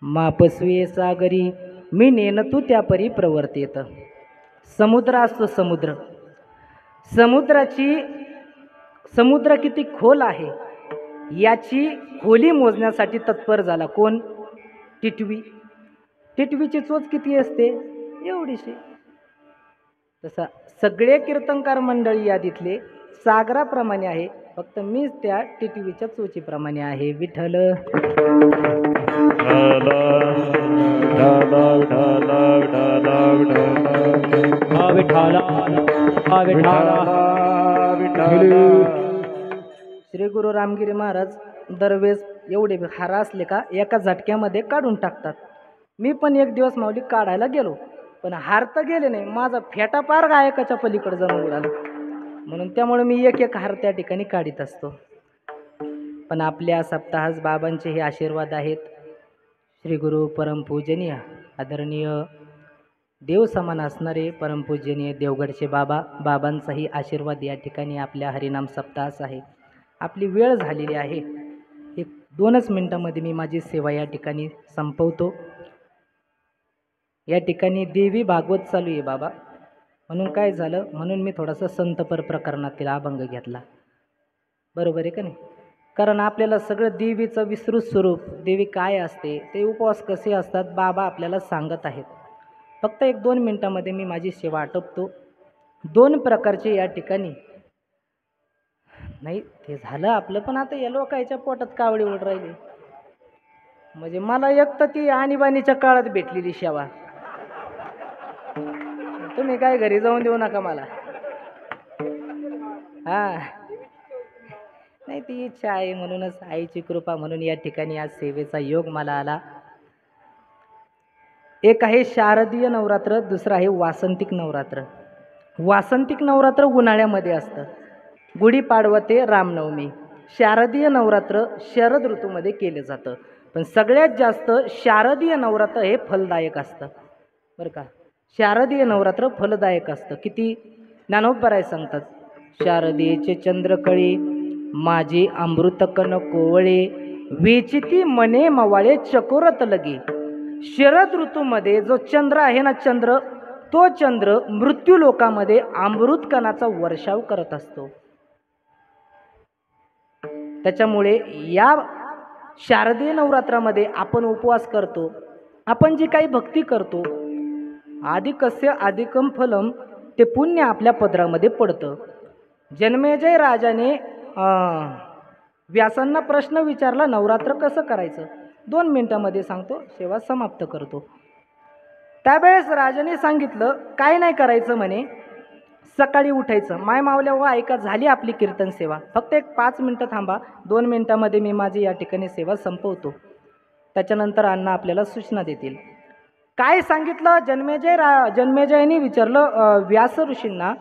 मापस्वी सागरी मी नेन तू त्या परी प्रवर्तेत. समुद्र असतो समुद्र, समुद्र किती खोल आहे याची खोली मोजण्यासाठी तत्पर झाला कोण? टिटवी. टिटवीची चोच किती असते? एवढीशी. तसा सगळे कीर्तनकार मंडळी यादीतले सागराप्रमाणे आहे, फक्त मीच त्या टिटवीच्या चोचीप्रमाणे आहे. विठ्ठल श्री गुरु रामगिरी महाराज दरवेळेस एवढे हार असले का एका झटक्यामध्ये काढून टाकतात. मी पण एक दिवस माऊली काढायला गेलो, पण हार तर गेले नाही, माझा फेटा पार गायकाच्या पलीकडे जाऊन उडाला. म्हणून त्यामुळे मी एक एक हार त्या ठिकाणी काढीत असतो. पण आपल्या सप्ताहास बाबांचे हे आशीर्वाद आहेत. श्री गुरु परमपूजनीय आदरणीय देव समान असणारे परमपूजनीय देवगडचे बाबांचाही आशीर्वाद या ठिकाणी आपल्या हरिनाम सप्ताहास आहे. आपली वेळ झालेली आहे. 1-2 मिनिटांमध्ये मी माझी सेवा या ठिकाणी संपवतो. या ठिकाणी देवी भागवत चालू आहे बाबा, म्हणून काय झालं, म्हणून मी थोडासा संतपर प्रकरणातील अभंग घेतला. बरोबर आहे का नाही? कारण आपल्याला सगळं देवीचं विस्तृत स्वरूप, देवी काय असते, ते उपवास कसे असतात, बाबा आपल्याला सांगत आहेत. फक्त 1-2 मिनिटांमध्ये मी माझी सेवा आटोपतो. 2 प्रकारचे या ठिकाणी नाही ते झालं आपलं, पण आता या लोकांच्या पोटात कावडी उड राहिली. म्हणजे मला एक तर ती आणीबाणीच्या काळात भेटलेली सेवा, तुम्ही काय घरी जाऊन देऊ नका मला. हा नाही ती इच्छा आहे म्हणूनच आईची कृपा म्हणून या ठिकाणी आज सेवेचा योग मला आला. एक आहे शारदीय नवरात्र, दुसरं आहे वासंतिक नवरात्र. वासंतिक नवरात्र उन्हाळ्यामध्ये असतं, गुढीपाडवा ते रामनवमी. शारदीय नवरात्र शरद ऋतूमध्ये केलं जातं. पण सगळ्यात जास्त शारदीय नवरात्र हे फलदायक असतं बरं का. शारदीय नवरात्र फलदायक असतं. किती ज्ञानोबराय सांगतात, शारदेचे चंद्रकळी माझी अमृतकन कोवळे वेचिती मने मवाळे चकोरत लगे. शरद ऋतूमध्ये जो चंद्र आहे ना, चंद्र, तो चंद्र मृत्यू लोकामध्ये अमृतकणाचा वर्षाव करत असतो. त्याच्यामुळे या शारदीय नवरात्रामध्ये आपण उपवास करतो, आपण जी काही भक्ती करतो, अधिकस्य अधिकम फलम, ते पुण्य आपल्या पदरामध्ये पडतं. जन्मेजय राजाने व्यासांना प्रश्न विचारला, नवरात्र कसं करायचं. 2 मिनिटामध्ये सांगतो, सेवा समाप्त करतो. त्यावेळेस राजाने सांगितलं, काय नाही करायचं म्हणे, सकाळी उठायचं. माय मावल्या व ऐका, झाली आपली कीर्तन सेवा, फक्त एक 5 मिनटं थांबा, 2 मिनिटामध्ये मी माझी या ठिकाणी सेवा संपवतो. त्याच्यानंतर अण्णा आपल्याला सूचना देतील. काय सांगितलं, जन्मेजयने विचारलं व्यास ऋषींना,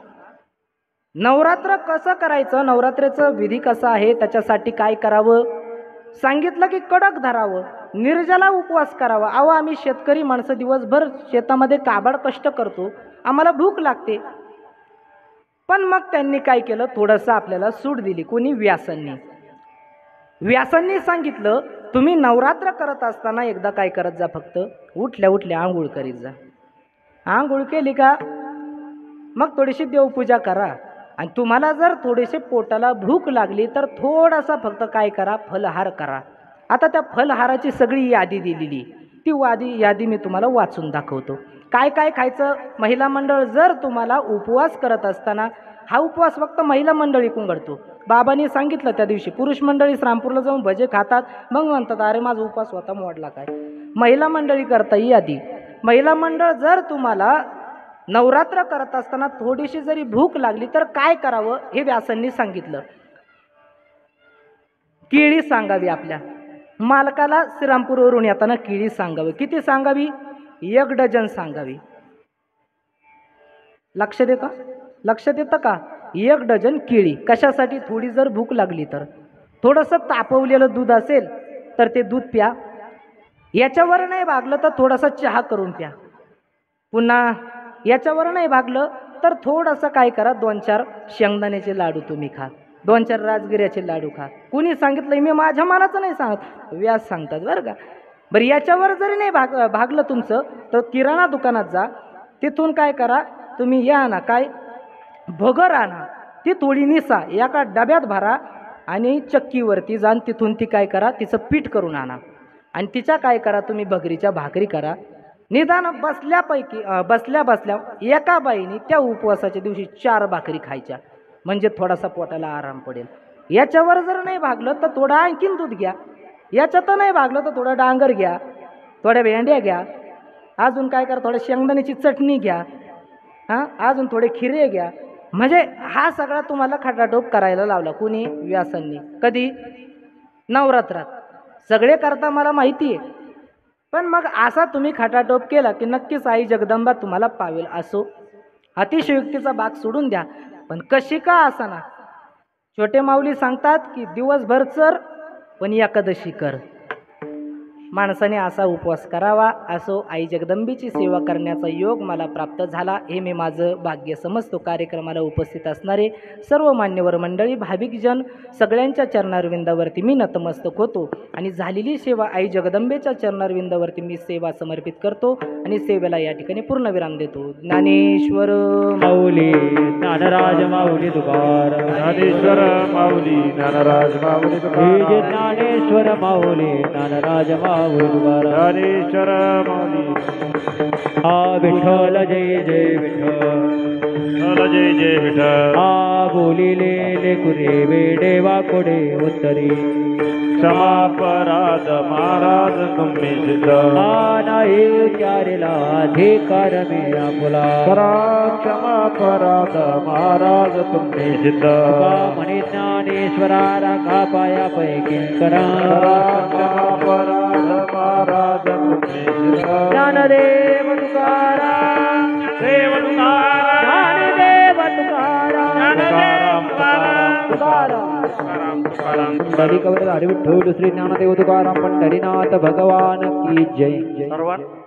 नवरात्र कसं करायचं, नवरात्रेचं विधी कसा आहे, त्याच्यासाठी काय करावं. सांगितलं की कडक धरावं, निर्जला उपवास करावा. अहो आम्ही शेतकरी माणसं दिवसभर शेतामध्ये काबाड कष्ट करतो, आम्हाला भूक लागते. पण मग त्यांनी काय केलं, थोडंसं आपल्याला सूट दिली. कोणी, व्यासांनी. व्यासांनी सांगितलं, तुम्ही नवरात्र करत असताना एकदा काय करत जा, फक्त उठल्या उठल्या आंघोळ करीत जा. आंघोळ केली का मग थोडीशी देवपूजा करा. आणि तुम्हाला जर थोडीशी पोटाला भूक लागली तर थोडासा फक्त काय करा, फलहार करा. आता त्या फलहाराची सगळी यादी दिलेली, ती यादी मी तुम्हाला वाचून दाखवतो. काय काय खायचं. महिला मंडळ जर तुम्हाला उपवास करत असताना, हा उपवास फक्त महिला मंडळीकडून घडतो. बाबांनी सांगितलं त्या दिवशी, पुरुष मंडळी श्रामपूरला जाऊन भजे खातात, मग म्हणतात अरे माझा उपवास स्वतः मोडला काय. महिला मंडळी करता ही यादी. महिला मंडळ जर तुम्हाला नवरात्र करत असताना थोडीशी जरी भूक लागली तर काय करावं, हे व्यासांनी सांगितलं. केळी सांगावी. आपल्या मालकाला श्रीरामपूरवरून येताना केळी सांगावी. किती सांगावी, 1 डझन सांगावी. लक्षात येतं का, 1 डझन केळी. कशासाठी, थोडी जर भूक लागली तर. थोडंसं तापवलेलं दूध असेल तर ते दूध प्या. याच्यावर नाही भागलं तर थोडासा चहा करून प्या. पुन्हा याच्यावर नाही भागलं तर थोडंसं काय करा, 2-4 शेंगदाण्याचे लाडू तुम्ही खा, 2-4 राजगिऱ्याचे लाडू खा. कुणी सांगितलं, मी माझ्या मनाचं नाही सांगत, व्यास सांगतात बरं का. बरं याच्यावर जरी नाही भागलं तुमचं तर किराणा दुकानात जा, तिथून काय करा, तुम्ही या ना काय, भगर आणा, ती थोडी निसा एका डब्यात भरा आणि चक्कीवरती जाऊन तिथून ती काय करा, तिचं पीठ करून आणा आणि तिच्या काय करा, तुम्ही भगरीच्या भाकरी करा. निदान बसल्या एका बाईने त्या उपवासाच्या दिवशी 4 भाकरी खायच्या, म्हणजे थोडासा पोटाला आराम पडेल. याच्यावर जर नाही भागलं तर थोडं आणखीन दूध घ्या. याच्यात नाही भागलं तर थोडं डांगर घ्या, थोड्या भेंड्या घ्या, अजून काय करा, थोड्या शेंगदाण्याची चटणी घ्या, अजून थोडे खिरे घ्या. म्हणजे हा सगळा तुम्हाला खटाटोप करायला लावला. कुणी, व्यासांनी. कधी, नवरात्रात. सगळे करता मला माहिती आहे, पण मग असा तुम्ही खटाटोप केला की नक्कीच आई जगदंबा तुम्हाला पावेल. असो, अतिशयोक्तीचा भाग सोडून द्या, पण कशी का असाना, छोटे माऊली सांगतात की दिवसभर चर पण एकादशी कर. माणसाने असा उपवास करावा. असो, आई जगदंबेची सेवा करण्याचा योग मला प्राप्त झाला, हे मी माझं भाग्य समजतो. कार्यक्रमाला उपस्थित असणारे सर्व मान्यवर मंडळी, भाविकजन सगळ्यांच्या चरणारविंदावरती मी नतमस्तक होतो आणि झालेली सेवा आई जगदंबेच्या चरणारविंदावरती मी सेवा समर्पित करतो आणि सेवेला या ठिकाणी पूर्णविराम देतो. ज्ञानेश्वर माऊली ज्ञानराज माऊली तुकाराम, ज्ञानेश्वर माऊली ज्ञानराज माऊली तुकाराम, ज्ञानेश्वर माऊली ज्ञानराज माऊली तुकाराम, ज्ञानेश्वर माऊली. हा विठ्ठल जय जय विठ्ठल. जय जय विठ्ठल आ बोलिले लेकुरे वेडे वाकोडे उत्तरी क्षमा अपराध महाराज तुम्ही सिद्ध आ नाही उच्चारेला अधिकार मी आपुला करा क्षमा अपराध महाराज तुम्ही सिद्ध तुका म्हणे ज्ञानेश्वरा राखा पाया पैकी करा करा क्षमा अपराध महाराज तुम्ही सिद्ध ज्ञानदेव तुकाराम देव तुकाराम ज्ञानदेव तुकाराम तुकाराम तुकाराम तुकाराम तुकाराम पंढरी कवरे विठ्ठल श्री ज्ञानदेव तुकाराम पंढरीनाथ भगवान की जय. सर्वांना